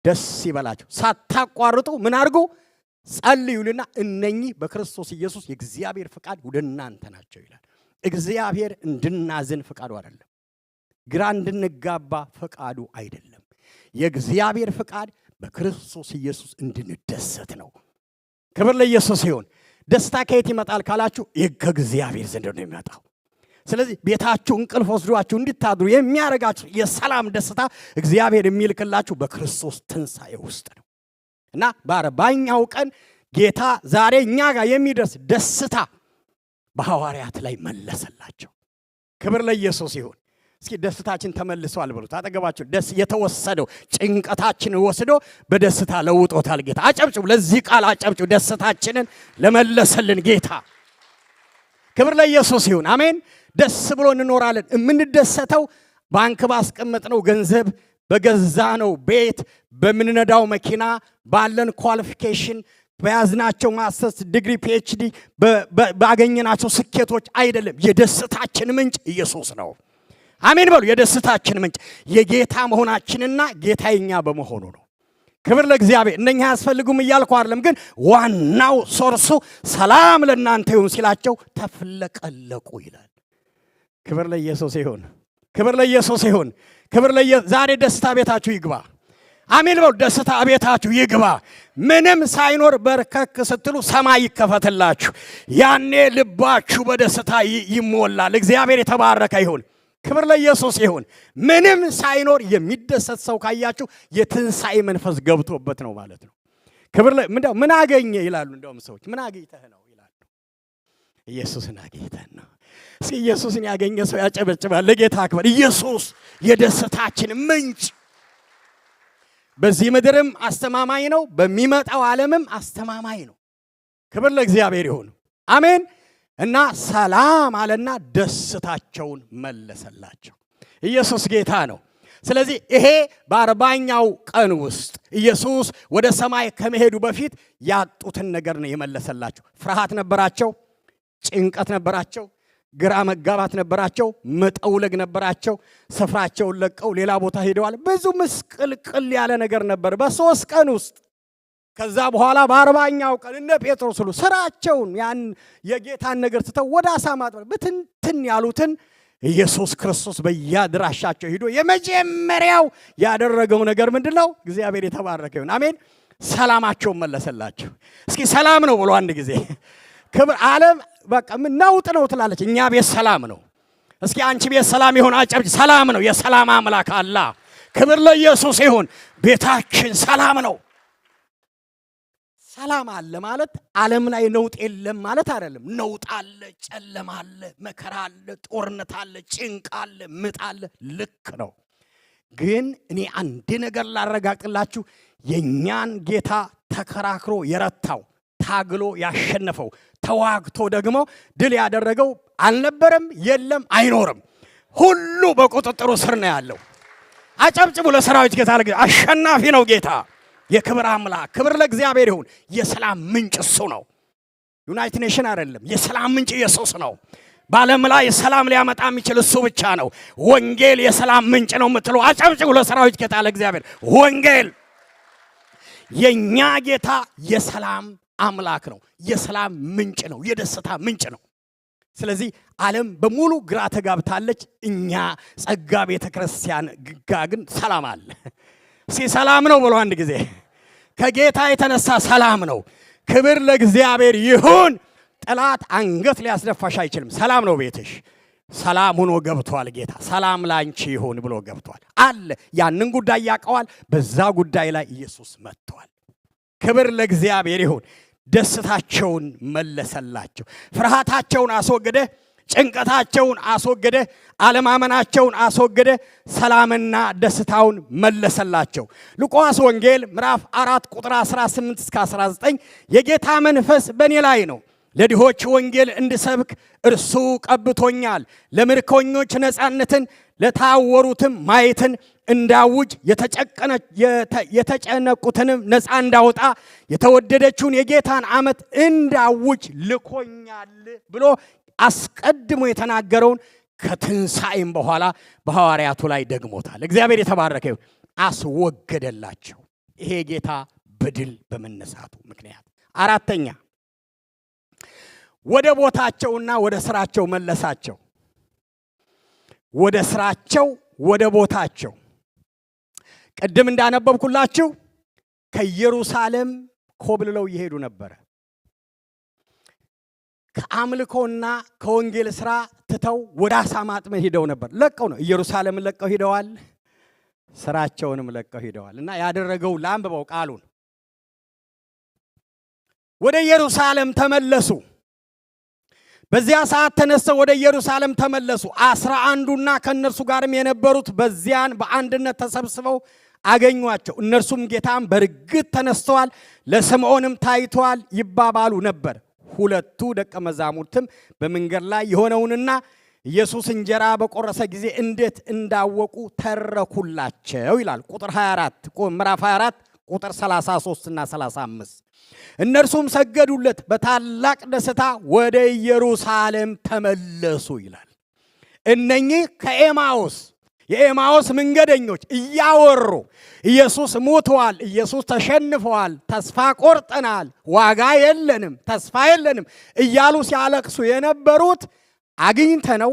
ደስ ይበላችሁ፣ ሳታቋርጡ ምን አድርጉ? ጸልዩልና እነኚህ በክርስቶስ ኢየሱስ የእግዚአብሔር ፈቃድ ወደ እናንተ ናቸው ይላል። እግዚአብሔር እንድናዝን ፈቃዱ አይደለም። ግራ እንድንጋባ ፈቃዱ አይደለም። የእግዚአብሔር ፈቃድ በክርስቶስ ኢየሱስ እንድንደሰት ነው። ክብር ለኢየሱስ ይሁን። ደስታ ከየት ይመጣል ካላችሁ ከእግዚአብሔር ዘንድ ነው የሚመጣው። ስለዚህ ቤታችሁ እንቅልፍ ወስዷችሁ እንድታድሩ የሚያረጋችሁ የሰላም ደስታ እግዚአብሔር የሚልክላችሁ በክርስቶስ ትንሣኤ ውስጥ ነው። እና በአርባኛው ቀን ጌታ ዛሬ እኛ ጋር የሚደርስ ደስታ በሐዋርያት ላይ መለሰላቸው። ክብር ለኢየሱስ ይሁን። እስኪ ደስታችን ተመልሷል ብሉት አጠገባችሁ። ደስ የተወሰደው ጭንቀታችንን ወስዶ በደስታ ለውጦታል ጌታ። አጨብጭቡ፣ ለዚህ ቃል አጨብጭቡ። ደስታችንን ለመለሰልን ጌታ ክብር ለኢየሱስ ይሁን። አሜን። ደስ ብሎ እንኖራለን። የምንደሰተው ባንክ ባስቀመጥነው ገንዘብ፣ በገዛነው ቤት፣ በምንነዳው መኪና፣ ባለን ኳሊፊኬሽን፣ በያዝናቸው ማስተርስ ዲግሪ ፒኤችዲ፣ ባገኘናቸው ስኬቶች አይደለም። የደስታችን ምንጭ ኢየሱስ ነው። አሜን በሉ። የደስታችን ምንጭ የጌታ መሆናችንና ጌታ የኛ በመሆኑ ነው። ክብር ለእግዚአብሔር። እነኛ ያስፈልጉም እያልኩ አይደለም፣ ግን ዋናው ሶርሱ ሰላም ለእናንተ ይሁን ሲላቸው ተፍለቀለቁ ይላል። ክብር ለኢየሱስ ይሁን። ክብር ለኢየሱስ ይሁን። ዛሬ ደስታ ቤታችሁ ይግባ። አሜን በሉ። ደስታ ቤታችሁ ይግባ። ምንም ሳይኖር በርከክ ስትሉ ሰማይ ይከፈትላችሁ። ያኔ ልባችሁ በደስታ ይሞላል። እግዚአብሔር የተባረከ ይሁን። ክብር ለኢየሱስ ይሁን። ምንም ሳይኖር የሚደሰት ሰው ካያችሁ የትንሣኤ መንፈስ ገብቶበት ነው ማለት ነው። ምን አገኘ ይላሉ እንደውም ሰዎች። ምን አገኝተህ ነው ይላሉ። ኢየሱስን አገኝተን ነው። እስኪ ኢየሱስን ያገኘ ሰው ያጨበጭባል። ለጌታ አክበር። ኢየሱስ የደስታችን ምንጭ በዚህ ምድርም አስተማማኝ ነው፣ በሚመጣው ዓለምም አስተማማኝ ነው። ክብር ለእግዚአብሔር ይሁን። አሜን። እና ሰላም አለና ደስታቸውን መለሰላቸው። ኢየሱስ ጌታ ነው። ስለዚህ ይሄ በ40ኛው ቀን ውስጥ ኢየሱስ ወደ ሰማይ ከመሄዱ በፊት ያጡትን ነገር ነው የመለሰላቸው። ፍርሃት ነበራቸው፣ ጭንቀት ነበራቸው፣ ግራ መጋባት ነበራቸው፣ መጠውለግ ነበራቸው። ስፍራቸውን ለቀው ሌላ ቦታ ሄደዋል። ብዙ ምስቅልቅል ያለ ነገር ነበር በ3 ቀን ውስጥ። ከዛ በኋላ በ40ኛው ቀን እነ ጴጥሮስ ሁሉ ስራቸውን ያን የጌታን ነገር ትተው ወደ አሳ ማጥመድ ብትንትን ያሉትን ኢየሱስ ክርስቶስ በያድራሻቸው ሄዶ የመጀመሪያው ያደረገው ነገር ምንድነው? እግዚአብሔር የተባረከ ይሁን። አሜን። ሰላማቸውን መለሰላቸው። እስኪ ሰላም ነው ብሎ አንድ ጊዜ ክብር ዓለም በቃ ነውጥ ነው ትላለች። እኛ ቤት ሰላም ነው። እስኪ አንቺ ቤት ሰላም ይሁን አጨብጭ። ሰላም ነው። የሰላም አምላክ አላህ። ክብር ለኢየሱስ ይሁን። ቤታችን ሰላም ነው። ሰላም አለ ማለት ዓለም ላይ ነውጥ የለም ማለት አይደለም። ነውጥ አለ፣ ጨለማ አለ፣ መከራ አለ፣ ጦርነት አለ፣ ጭንቅ አለ፣ ምጥ አለ። ልክ ነው። ግን እኔ አንድ ነገር ላረጋግጥላችሁ፣ የኛን ጌታ ተከራክሮ የረታው፣ ታግሎ ያሸነፈው፣ ተዋግቶ ደግሞ ድል ያደረገው አልነበረም፣ የለም፣ አይኖርም። ሁሉ በቁጥጥሩ ስር ነው ያለው። አጨብጭቡ ለሰራዊት ጌታ። አሸናፊ ነው ጌታ፣ የክብር አምላክ። ክብር ለእግዚአብሔር ይሁን። የሰላም ምንጭ እሱ ነው። ዩናይትድ ኔሽን አይደለም። የሰላም ምንጭ ኢየሱስ ነው። በዓለም ላይ ሰላም ሊያመጣ የሚችል እሱ ብቻ ነው። ወንጌል የሰላም ምንጭ ነው የምትለው አጨብጭቡ ለሰራዊት ጌታ ለእግዚአብሔር። ወንጌል የኛ ጌታ የሰላም አምላክ ነው። የሰላም ምንጭ ነው። የደስታ ምንጭ ነው። ስለዚህ ዓለም በሙሉ ግራ ተጋብታለች። እኛ ጸጋ ቤተ ክርስቲያን ግን ሰላም አለ። ሰላም ነው ብሎ አንድ ጊዜ ከጌታ የተነሳ ሰላም ነው። ክብር ለእግዚአብሔር ይሁን። ጠላት አንገት ሊያስደፋሽ አይችልም። ሰላም ነው ቤትሽ። ሰላም ሆኖ ገብቷል ጌታ። ሰላም ላንቺ ይሁን ብሎ ገብቷል አለ። ያንን ጉዳይ ያውቀዋል። በዛ ጉዳይ ላይ ኢየሱስ መጥቷል። ክብር ለእግዚአብሔር ይሁን። ደስታቸውን መለሰላቸው። ፍርሃታቸውን አስወገደ። ጭንቀታቸውን አስወገደ። አለማመናቸውን አስወገደ። ሰላምና ደስታውን መለሰላቸው። ሉቃስ ወንጌል ምዕራፍ 4 ቁጥር 18 እስከ 19 የጌታ መንፈስ በእኔ ላይ ነው፣ ለድሆች ወንጌል እንድሰብክ እርሱ ቀብቶኛል፣ ለምርኮኞች ነፃነትን፣ ለታወሩትም ማየትን እንዳውጅ፣ የተጨነቁትንም ነፃ እንዳወጣ፣ የተወደደችውን የጌታን ዓመት እንዳውጅ ልኮኛል ብሎ አስቀድሞ የተናገረውን ከትንሣኤም በኋላ በሐዋርያቱ ላይ ደግሞታል። እግዚአብሔር የተባረከ ይሁን። አስወገደላቸው። ይሄ ጌታ በድል በመነሳቱ ምክንያት። አራተኛ ወደ ቦታቸውና ወደ ስራቸው መለሳቸው። ወደ ስራቸው ወደ ቦታቸው። ቅድም እንዳነበብኩላችሁ ከኢየሩሳሌም ኮብልለው ይሄዱ ነበረ። ከአምልኮና ከወንጌል ስራ ትተው ወደ አሳ ማጥመድ ሄደው ነበር። ለቀው ነው። ኢየሩሳሌምን ለቀው ሄደዋል። ስራቸውንም ለቀው ሄደዋል። እና ያደረገው ላንብበው ቃሉን። ወደ ኢየሩሳሌም ተመለሱ። በዚያ ሰዓት ተነስተው ወደ ኢየሩሳሌም ተመለሱ። 11ዱና ከነርሱ ጋርም የነበሩት በዚያን በአንድነት ተሰብስበው አገኟቸው። እነርሱም ጌታም በርግጥ ተነስተዋል፣ ለስምዖንም ታይቷል ይባባሉ ነበር። ሁለቱ ደቀ መዛሙርትም በመንገድ ላይ የሆነውንና ኢየሱስ እንጀራ በቆረሰ ጊዜ እንዴት እንዳወቁ ተረኩላቸው ይላል። ቁጥር 24 ምዕራፍ 24 ቁጥር 33 እና 35 እነርሱም ሰገዱለት፣ በታላቅ ደስታ ወደ ኢየሩሳሌም ተመለሱ ይላል። እነኚህ የኤማውስ መንገደኞች እያወሩ ኢየሱስ ሞቷል፣ ኢየሱስ ተሸንፈዋል፣ ተስፋ ቆርጠናል፣ ዋጋ የለንም፣ ተስፋ የለንም እያሉ ሲያለቅሱ የነበሩት አግኝተነው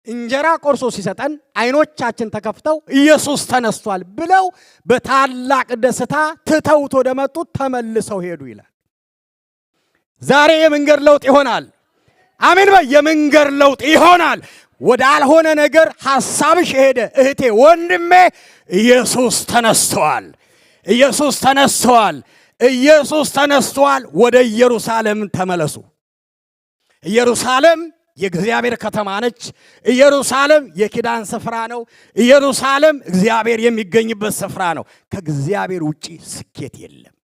እንጀራ ቆርሶ ሲሰጠን አይኖቻችን ተከፍተው ኢየሱስ ተነስቷል ብለው በታላቅ ደስታ ትተውት ወደ መጡት ተመልሰው ሄዱ ይላል። ዛሬ የመንገድ ለውጥ ይሆናል። አሜን በይ። የመንገድ ለውጥ ይሆናል። ወደ አልሆነ ነገር ሐሳብሽ ሄደ እህቴ ወንድሜ፣ ኢየሱስ ተነስቷል፣ ኢየሱስ ተነስቷል፣ ኢየሱስ ተነስቷል። ወደ ኢየሩሳሌም ተመለሱ። ኢየሩሳሌም የእግዚአብሔር ከተማ ነች። ኢየሩሳሌም የኪዳን ስፍራ ነው። ኢየሩሳሌም እግዚአብሔር የሚገኝበት ስፍራ ነው። ከእግዚአብሔር ውጪ ስኬት የለም።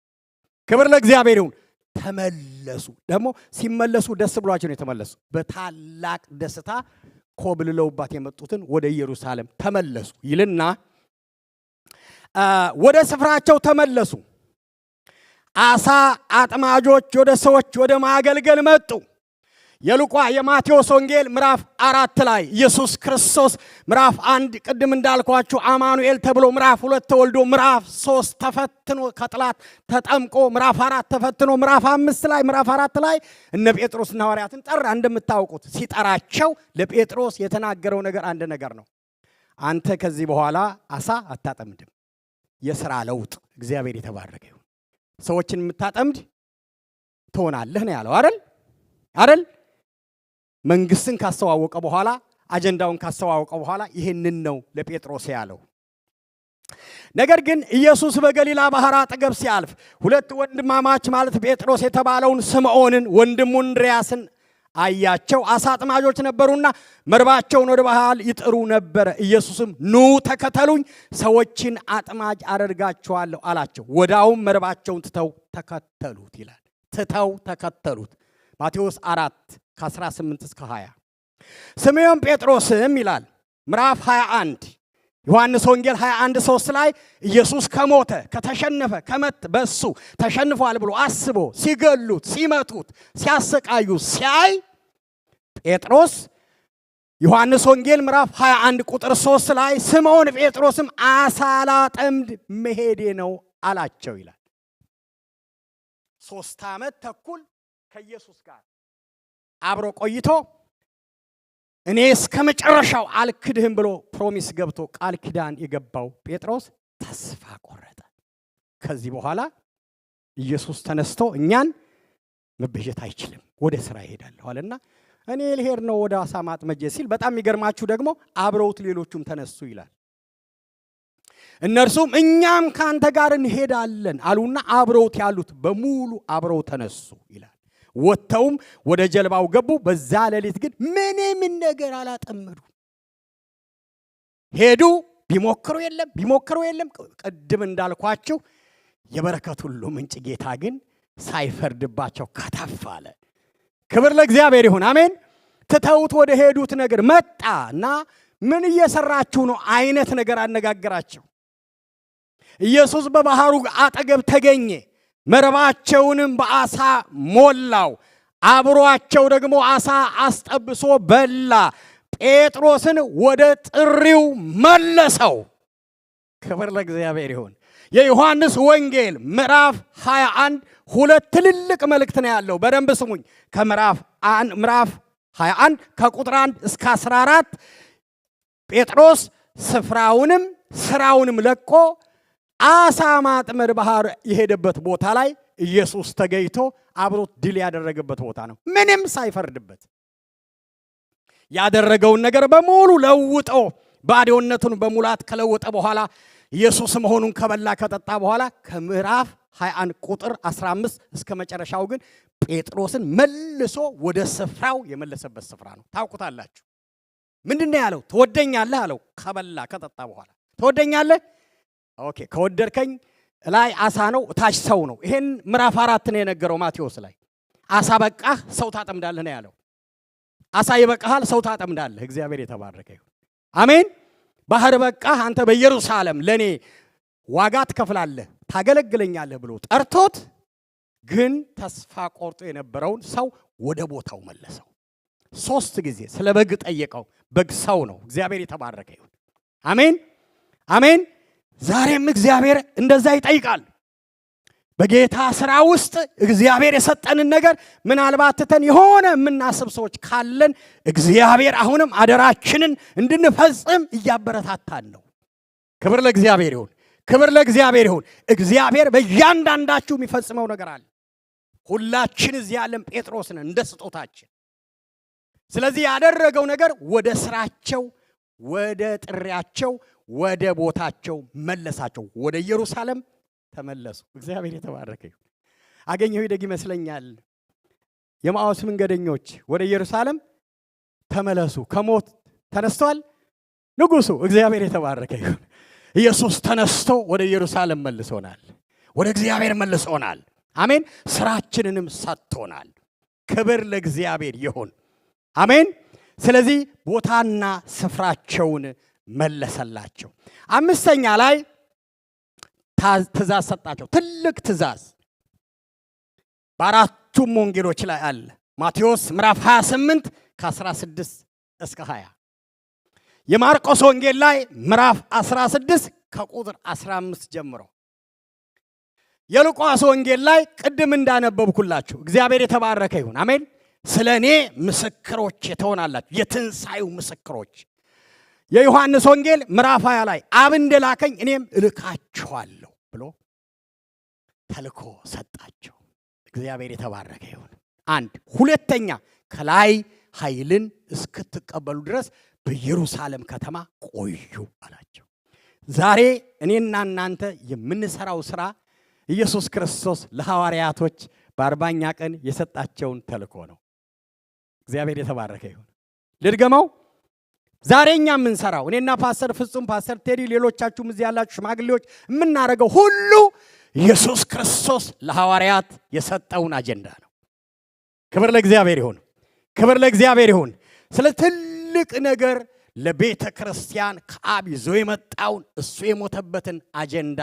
ክብር ለእግዚአብሔር ይሁን። ተመለሱ። ደግሞ ሲመለሱ ደስ ብሏቸው ነው የተመለሱ። በታላቅ ደስታ ኮብልለውባት የመጡትን ወደ ኢየሩሳሌም ተመለሱ ይልና ወደ ስፍራቸው ተመለሱ። አሳ አጥማጆች ወደ ሰዎች ወደ ማገልገል መጡ። የማቴዎስ ወንጌል ምዕራፍ 4 ላይ ኢየሱስ ክርስቶስ ምዕራፍ 1 ቅድም እንዳልኳችሁ አማኑኤል ተብሎ ምዕራፍ 2 ተወልዶ ምዕራፍ 3 ተፈትኖ ከጥላት ተጠምቆ ምዕራፍ 4 ተፈትኖ ምዕራፍ 4 ላይ እነ ጴጥሮስና ሐዋርያትን ጠራ። እንደምታውቁት ሲጠራቸው ለጴጥሮስ የተናገረው ነገር አንድ ነገር ነው። አንተ ከዚህ በኋላ አሳ አታጠምድም። የሥራ ለውጥ እግዚአብሔር የተባረከ ይሁን። ሰዎችን የምታጠምድ ትሆናለህ ነው ያለው አይደል? መንግስትን ካስተዋወቀ በኋላ አጀንዳውን ካስተዋወቀ በኋላ ይሄንን ነው ለጴጥሮስ ያለው። ነገር ግን ኢየሱስ በገሊላ ባህር አጠገብ ሲያልፍ ሁለት ወንድማማች ማለት ጴጥሮስ የተባለውን ስምዖንን ወንድሙን እንድርያስን አያቸው። አሳ አጥማጆች ነበሩና መረባቸውን ወደ ባህር ይጥሩ ነበር። ኢየሱስም ኑ ተከተሉኝ፣ ሰዎችን አጥማጅ አደርጋቸዋለሁ አላቸው። ወዲያውም መረባቸውን ትተው ተከተሉት ይላል። ትተው ተከተሉት። ማቴዎስ 4 ከ18 እስከ 20 ስምዖን ጴጥሮስም ይላል ምዕራፍ 21 ዮሐንስ ወንጌል 21:3 ላይ ኢየሱስ ከሞተ ከተሸነፈ በሱ ተሸንፏል ብሎ አስቦ ሲገሉት ሲመቱት ሲያሰቃዩ ሲያይ ጴጥሮስ ዮሐንስ ወንጌል ምዕራፍ 21 ቁጥር 3 ላይ ስምዖን ጴጥሮስም አሳ ላጠምድ መሄዴ ነው አላቸው ይላል። 3 ዓመት ተኩል ከኢየሱስ ጋር አብሮ ቆይቶ እኔ እስከ መጨረሻው አልክድህም ብሎ ፕሮሚስ ገብቶ ቃል ኪዳን የገባው ጴጥሮስ ተስፋ ቆረጠ። ከዚህ በኋላ ኢየሱስ ተነስቶ እኛን መበጀት አይችልም፣ ወደ ስራ ይሄዳል አለና እኔ ልሄድ ነው ወደ አሳ ማጥመጃ ሲል በጣም የሚገርማችሁ ደግሞ አብረውት ሌሎቹም ተነሱ ይላል። እነርሱም እኛም ካንተ ጋር እንሄዳለን አሉና አብረውት ያሉት በሙሉ አብረው ተነሱ ይላል። ወጥተውም ወደ ጀልባው ገቡ። በዛ ሌሊት ግን ምንም ነገር አላጠመዱ። ሄዱ፣ ቢሞክሩ የለም። ቅድም እንዳልኳችሁ የበረከት ሁሉ ምንጭ ጌታ ግን ሳይፈርድባቸው ከተፍ አለ። ክብር ለእግዚአብሔር ይሁን። አሜን። ትተውት ወደ ሄዱት ነገር መጣና ምን እየሰራችሁ ነው አይነት ነገር አነጋገራቸው። ኢየሱስ በባህሩ አጠገብ ተገኘ። መረባቸውንም በአሳ ሞላው። አብሯቸው ደግሞ አሳ አስጠብሶ በላ። ጴጥሮስን ወደ ጥሪው መለሰው። ክብር ለእግዚአብሔር ይሁን። የዮሐንስ ወንጌል ምዕራፍ 21 ሁለት ትልልቅ መልእክት ነው ያለው። በደንብ ስሙኝ። ከምዕራፍ 21 ከቁጥር 1 እስከ 14 ጴጥሮስ ስፍራውንም ስራውንም ለቆ አሳ ማጥመድ ባህር የሄደበት ቦታ ላይ ኢየሱስ ተገኝቶ አብሮት ድል ያደረገበት ቦታ ነው። ምንም ሳይፈርድበት ያደረገውን ነገር በሙሉ ለውጦ ባዶነቱን በሙላት ከለወጠ በኋላ ኢየሱስ መሆኑን ከበላ ከጠጣ በኋላ ከምዕራፍ 21 ቁጥር 15 እስከ መጨረሻው ግን ጴጥሮስን መልሶ ወደ ስፍራው የመለሰበት ስፍራ ነው። ታውቁታላችሁ። ምንድነው ያለው? ትወደኛለህ አለው። ከበላ ከጠጣ በኋላ ትወደኛለህ? ኦኬ፣ ከወደድከኝ ላይ አሳ ነው፣ ታች ሰው ነው። ይሄን ምዕራፍ 4 ነው የነገረው ማቴዎስ ላይ። አሳ በቃህ፣ ሰው ታጠምዳለህ ነው ያለው። አሳ ይበቃሃል፣ ሰው ታጠምዳለህ። እግዚአብሔር የተባረከ ይሁን። አሜን። ባህር በቃህ፣ አንተ በኢየሩሳሌም ለኔ ዋጋ ትከፍላለህ፣ ታገለግለኛለህ ብሎ ጠርቶት ግን ተስፋ ቆርጦ የነበረውን ሰው ወደ ቦታው መለሰው። 3 ጊዜ ስለ በግ ጠየቀው። በግ ሰው ነው። እግዚአብሔር የተባረከ ይሁን። አሜን አሜን። ዛሬም እግዚአብሔር እንደዛ ይጠይቃል። በጌታ ስራ ውስጥ እግዚአብሔር የሰጠንን ነገር ምናልባት ትተን የሆነ የምናስብ ሰዎች ካለን እግዚአብሔር አሁንም አደራችንን እንድንፈጽም እያበረታታን ነው። ክብር ለእግዚአብሔር ይሁን። ክብር ለእግዚአብሔር ይሁን። እግዚአብሔር በእያንዳንዳችሁ የሚፈጽመው ነገር አለ። ሁላችን እዚህ ያለን ጴጥሮስ ነን እንደ ስጦታችን። ስለዚህ ያደረገው ነገር ወደ ስራቸው፣ ወደ ጥሪያቸው፣ ወደ ቦታቸው መለሳቸው። ወደ ኢየሩሳሌም ተመለሱ። እግዚአብሔር የተባረከ ይሁን። አገኘሁ ይደግ ይመስለኛል። የማዖስ መንገደኞች ወደ ኢየሩሳሌም ተመለሱ። ከሞት ተነስቷል ንጉሱ። እግዚአብሔር የተባረከ ይሁን። ኢየሱስ ተነስቶ ወደ ኢየሩሳሌም መልሶናል። ወደ እግዚአብሔር መልሶናል። አሜን። ስራችንንም ሰጥቶናል። ክብር ለእግዚአብሔር ይሁን። አሜን። ስለዚህ ቦታና ስፍራቸውን መለሰላቸው። 5ኛ ላይ ትእዛዝ ሰጣቸው። ትልቅ ትእዛዝ በአራቱም ወንጌሎች ላይ አለ። ማቴዎስ ምዕራፍ 28 ከ16 እስከ 20፣ የማርቆስ ወንጌል ላይ ምዕራፍ 16 ከቁጥር 15 ጀምሮ፣ የሉቃስ ወንጌል ላይ ቅድም እንዳነበብኩላችሁ እግዚአብሔር የተባረከ ይሁን። አሜን። ስለ እኔ ምስክሮች ትሆናላችሁ፣ የትንሣኤው ምስክሮች። የዮሐንስ ወንጌል ምዕራፍ 20 ላይ አብ እንደላከኝ እኔም እልካችኋለሁ ብሎ ተልኮ ሰጣቸው። እግዚአብሔር የተባረከ ይሁን። 1 2ኛ ከላይ ኃይልን እስክትቀበሉ ድረስ በኢየሩሳሌም ከተማ ቆዩ አላቸው። ዛሬ እኔና እናንተ የምንሰራው ስራ ኢየሱስ ክርስቶስ ለሐዋርያቶች በ40ኛ ቀን የሰጣቸውን ተልኮ ነው። እግዚአብሔር የተባረከ ይሁን። ልድገመው። ዛሬ እኛ የምንሰራው እኔና ፓስተር ፍጹም፣ ፓስተር ቴዲ፣ ሌሎቻችሁም እዚህ ያላችሁ ሽማግሌዎች የምናደርገው ሁሉ ኢየሱስ ክርስቶስ ለሐዋርያት የሰጠውን አጀንዳ ነው። ክብር ለእግዚአብሔር ይሁን። ክብር ለእግዚአብሔር ይሁን። ስለ ትልቅ ነገር ለቤተ ክርስቲያን ከአብ ይዞ የመጣውን እሱ የሞተበትን አጀንዳ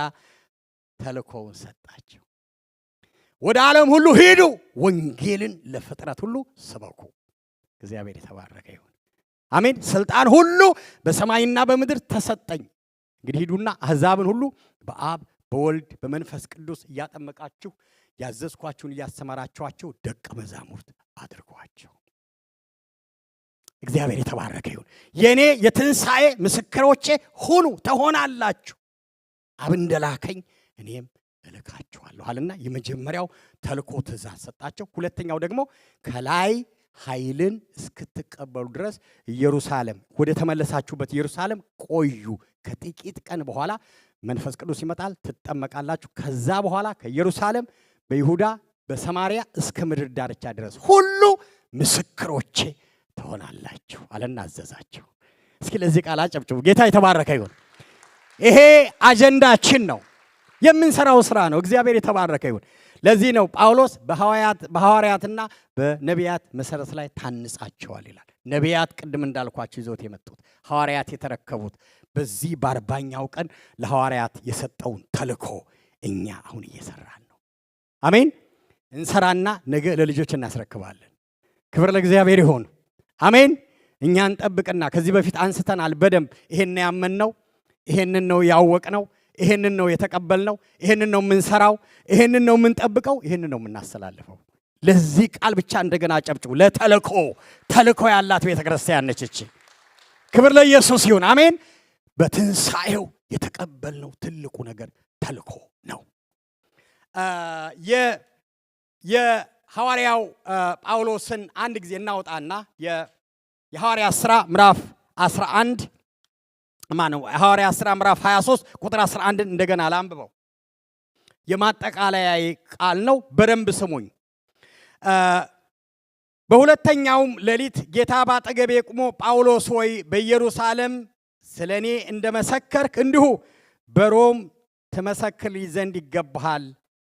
ተልኮውን ሰጣቸው። ወደ ዓለም ሁሉ ሂዱ፣ ወንጌልን ለፍጥረት ሁሉ ስበኩ። እግዚአብሔር የተባረከ ይሁን። አሜን። ስልጣን ሁሉ በሰማይና በምድር ተሰጠኝ። እንግዲህ ሂዱና አሕዛብን ሁሉ በአብ በወልድ በመንፈስ ቅዱስ እያጠመቃችሁ ያዘዝኳችሁን እያስተማራችኋቸው ደቀ መዛሙርት አድርጓቸው። እግዚአብሔር የተባረከ ይሁን። የኔ የትንሣኤ ምስክሮቼ ሁኑ ትሆናላችሁ፣ አብ እንደላከኝ እኔም እልካችኋለሁ አለና የመጀመሪያው ተልኮ ትእዛዝ ሰጣቸው። ሁለተኛው ደግሞ ከላይ ኃይልን እስክትቀበሉ ድረስ ኢየሩሳሌም ወደ ተመለሳችሁበት ኢየሩሳሌም ቆዩ። ከጥቂት ቀን በኋላ መንፈስ ቅዱስ ይመጣል፣ ትጠመቃላችሁ። ከዛ በኋላ ከኢየሩሳሌም በይሁዳ በሰማርያ እስከ ምድር ዳርቻ ድረስ ሁሉ ምስክሮቼ ትሆናላችሁ አለና አዘዛቸው። እስኪ ለዚህ ቃል አጨብጭቡ። ጌታ የተባረከ ይሁን። ይሄ አጀንዳችን ነው፣ የምንሰራው ስራ ነው። እግዚአብሔር የተባረከ ይሁን። ለዚህ ነው ጳውሎስ በሐዋርያትና በነቢያት መሰረት ላይ ታንጻቸዋል ይላል። ነቢያት ቅድም እንዳልኳቸው ይዘውት የመጡት፣ ሐዋርያት የተረከቡት በዚህ በ40ኛው ቀን ለሐዋርያት የሰጠውን ተልኮ እኛ አሁን እየሰራን ነው። አሜን። እንሰራና ነገ ለልጆች እናስረክባለን። ክብር ለእግዚአብሔር ይሁን። አሜን። እኛን ጠብቅና ከዚህ በፊት አንስተናል በደንብ። ይሄን ያመንነው፣ ይሄንን ነው ያወቅነው፣ ይሄንን ነው የተቀበልነው፣ ይሄንን ነው የምንሰራው፣ ይሄንን ነው የምንጠብቀው፣ ይሄንን ነው የምናስተላልፈው። ለዚህ ቃል ብቻ እንደገና አጨብጭቡ። ተልኮ ያላት ቤተ ክርስቲያን ነች እቺ። ክብር ለኢየሱስ ይሁን። አሜን። በትንሣኤው የተቀበልነው ትልቁ ነገር ተልኮ ነው። የሐዋርያው ጳውሎስን አንድ ጊዜ እናውጣና የሐዋርያ ሥራ ምዕራፍ 11 ሐዋርያ ሥራ ምዕራፍ 23 ቁጥር 11 እንደገና ላንብበው። የማጠቃለያ ቃል ነው። በደንብ ስሙኝ። በሁለተኛውም ሌሊት ጌታ ባጠገቤ ቆሞ ጳውሎስ ሆይ በኢየሩሳሌም ስለኔ እንደመሰከርክ እንዲሁ በሮም ትመሰክር ዘንድ ይገባሃል፣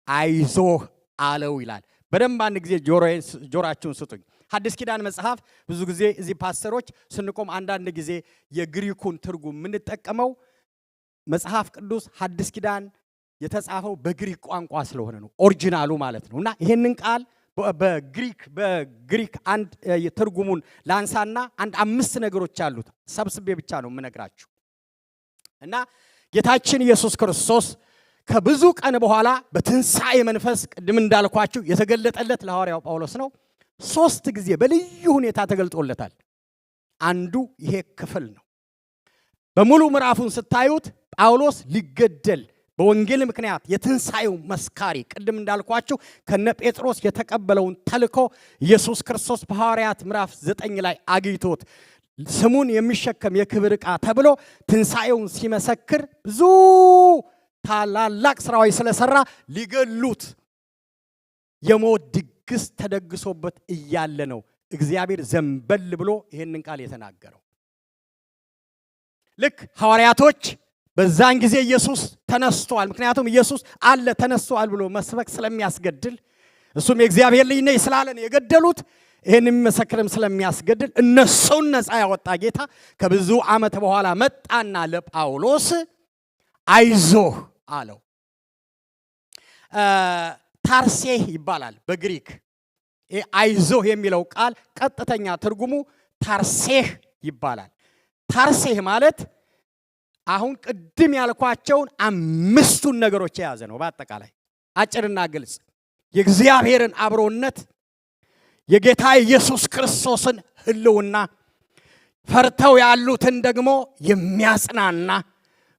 አይዞህ አለው ይላል። በደንብ አንድ ጊዜ ጆሮአችሁን ስጡኝ። ሐዲስ ኪዳን መጽሐፍ ብዙ ጊዜ እዚህ ፓስተሮች ስንቆም አንዳንድ ጊዜ የግሪኩን ትርጉም የምንጠቀመው መጽሐፍ ቅዱስ ሐዲስ ኪዳን የተጻፈው በግሪክ ቋንቋ ስለሆነ ነው፣ ኦሪጂናሉ ማለት ነው። እና ይሄንን ቃል በግሪክ አንድ ትርጉሙን ላንሳና አንድ 5 ነገሮች አሉት ሰብስቤ ብቻ ነው የምነግራችሁ። እና ጌታችን ኢየሱስ ክርስቶስ ከብዙ ቀን በኋላ በትንሣኤ መንፈስ ቅድም እንዳልኳችሁ የተገለጠለት ለሐዋርያው ጳውሎስ ነው። 3 ጊዜ በልዩ ሁኔታ ተገልጦለታል። አንዱ ይሄ ክፍል ነው። በሙሉ ምዕራፉን ስታዩት ጳውሎስ ሊገደል በወንጌል ምክንያት የትንሣኤው መስካሪ ቅድም እንዳልኳችሁ ከነ ጴጥሮስ የተቀበለውን ተልኮ ኢየሱስ ክርስቶስ በሐዋርያት ምዕራፍ 9 ላይ አግኝቶት ስሙን የሚሸከም የክብር ዕቃ ተብሎ ትንሣኤውን ሲመሰክር ብዙ ታላላቅ ስራዎች ስለሰራ ሊገሉት የሞት ድግስ ተደግሶበት እያለ ነው እግዚአብሔር ዘንበል ብሎ ይሄንን ቃል የተናገረው። ልክ ሐዋርያቶች በዛን ጊዜ ኢየሱስ ተነስቷል፣ ምክንያቱም ኢየሱስ አለ ተነስቷል ብሎ መስበክ ስለሚያስገድል እሱም የእግዚአብሔር ልጅ ነኝ ስላለን የገደሉት ይሄን የሚመሰክርም ስለሚያስገድል እነሱን ነፃ ያወጣ ጌታ ከብዙ ዓመት በኋላ መጣና ለጳውሎስ አይዞህ አለው። ታርሴህ ይባላል በግሪክ። አይዞህ የሚለው ቃል ቀጥተኛ ትርጉሙ ታርሴህ ይባላል። ታርሴህ ማለት አሁን ቅድም ያልኳቸውን 5ቱን ነገሮች የያዘ ነው። በአጠቃላይ አጭርና ግልጽ የእግዚአብሔርን አብሮነት፣ የጌታ ኢየሱስ ክርስቶስን ሕልውና፣ ፈርተው ያሉትን ደግሞ የሚያጽናና፣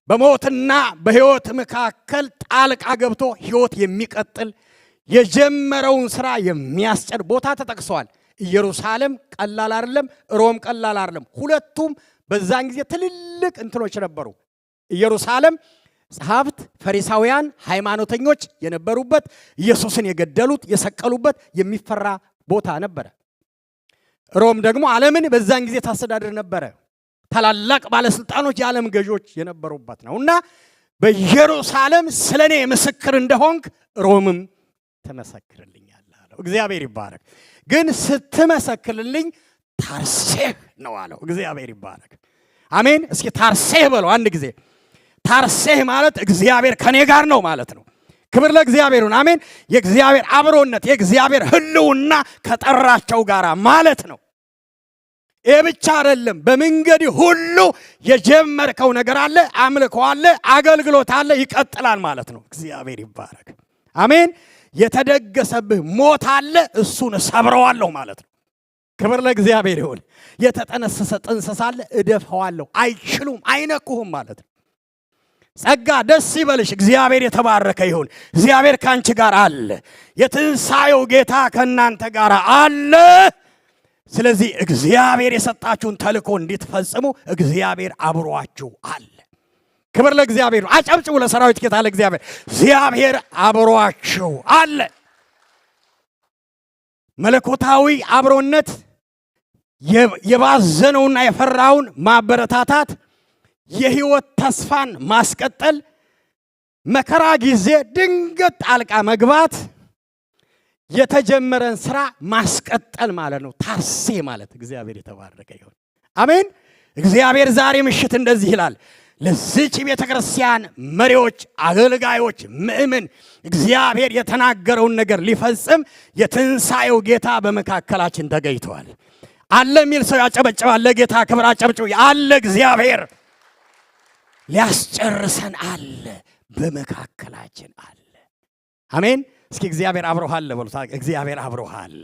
በሞትና በሕይወት መካከል ጣልቃ ገብቶ ሕይወት የሚቀጥል የጀመረውን ሥራ የሚያስጨር ቦታ ተጠቅሰዋል። ኢየሩሳሌም ቀላል አይደለም፣ ሮም ቀላል አይደለም። ሁለቱም በዛን ጊዜ ትልልቅ እንትኖች ነበሩ። ኢየሩሳሌም ጸሐፍት፣ ፈሪሳውያን፣ ሃይማኖተኞች የነበሩበት ኢየሱስን የገደሉት የሰቀሉበት የሚፈራ ቦታ ነበረ። ሮም ደግሞ ዓለምን በዛን ጊዜ ታስተዳድር ነበረ። ታላላቅ ባለስልጣኖች የዓለም ገዦች የነበሩበት ነው እና በኢየሩሳሌም ስለኔ ምስክር እንደሆንክ ሮምም ትመሰክርልኛለህ አለው። እግዚአብሔር ይባረክ። ግን ስትመሰክርልኝ ታርሴህ ነው አለው። እግዚአብሔር ይባረክ። አሜን። እስኪ ታርሴህ በለው አንድ ጊዜ። ታርሴህ ማለት እግዚአብሔር ከኔ ጋር ነው ማለት ነው። ክብር ለእግዚአብሔር ይሁን። አሜን። የእግዚአብሔር አብሮነት የእግዚአብሔር ሕልውና ከጠራቸው ጋር ማለት ነው። ይህ ብቻ አይደለም። በመንገድ ሁሉ የጀመርከው ነገር አለ፣ አምልኮ አለ፣ አገልግሎት አለ፣ ይቀጥላል ማለት ነው። እግዚአብሔር ይባረክ። አሜን። የተደገሰብህ ሞት አለ፣ እሱን ሰብረዋለሁ ማለት ነው። ክብር ለእግዚአብሔር ይሁን። የተጠነሰሰ ጥንሰሳ አለ፣ እደፈዋለሁ፣ አይችሉም፣ አይነኩህም ማለት ነው። ጸጋ ደስ ይበልሽ፣ እግዚአብሔር የተባረከ ይሁን። እግዚአብሔር ካንቺ ጋር አለ። የትንሣኤው ጌታ ከእናንተ ጋር አለ። ስለዚህ እግዚአብሔር የሰጣችሁን ተልእኮ እንድትፈጽሙ እግዚአብሔር አብሯችሁ አለ። ክብር ለእግዚአብሔር። አጨብጭቡ ለሰራዊት ጌታ ለእግዚአብሔር። እግዚአብሔር አብሯችሁ አለ። መለኮታዊ አብሮነት የባዘነውና የፈራውን ማበረታታት፣ የህይወት ተስፋን ማስቀጠል፣ መከራ ጊዜ ድንገት ጣልቃ መግባት፣ የተጀመረን ስራ ማስቀጠል ማለት ነው። ታርሴ ማለት እግዚአብሔር የተባረከ ይሁን። አሜን። እግዚአብሔር ዛሬ ምሽት እንደዚህ ይላል ለዚች ቤተ ክርስቲያን መሪዎች፣ አገልጋዮች፣ ምእመን እግዚአብሔር የተናገረውን ነገር ሊፈጽም የትንሣኤው ጌታ በመካከላችን ተገኝቷል። አለ የሚል ሰው ያጨበጭባል። ለጌታ ክብር አጨብጭቡ። አለ እግዚአብሔር ሊያስጨርሰን አለ፣ በመካከላችን አለ። አሜን። እስኪ እግዚአብሔር አብሮሃል በሉት። እግዚአብሔር አብሮሃል።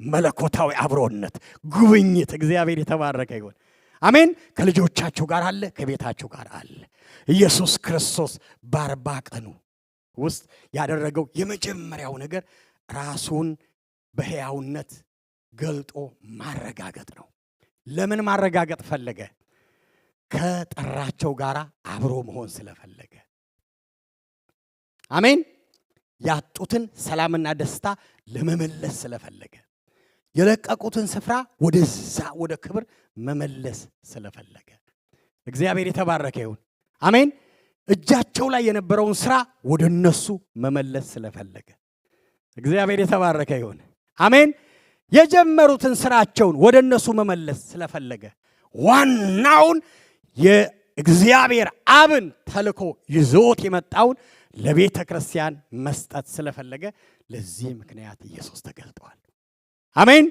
መለኮታዊ አብሮነት፣ ጉብኝት እግዚአብሔር የተባረከ ይሁን። አሜን። ከልጆቻችሁ ጋር አለ፣ ከቤታችሁ ጋር አለ። ኢየሱስ ክርስቶስ በ40 ቀኑ ውስጥ ያደረገው የመጀመሪያው ነገር ራሱን በሕያውነት ገልጦ ማረጋገጥ ነው። ለምን ማረጋገጥ ፈለገ? ከጠራቸው ጋር አብሮ መሆን ስለፈለገ። አሜን። ያጡትን ሰላምና ደስታ ለመመለስ ስለፈለገ፣ የለቀቁትን ስፍራ ወደዛ ወደ ክብር መመለስ ስለፈለገ እግዚአብሔር የተባረከ ይሁን። አሜን። እጃቸው ላይ የነበረውን ስራ ወደ እነሱ መመለስ ስለፈለገ እግዚአብሔር የተባረከ ይሁን። አሜን። የጀመሩትን ስራቸውን ወደ እነሱ መመለስ ስለፈለገ ዋናውን የእግዚአብሔር አብን ተልኮ ይዞት የመጣውን ለቤተ ክርስቲያን መስጠት ስለፈለገ ለዚህ ምክንያት ኢየሱስ ተገልጧል። አሜን።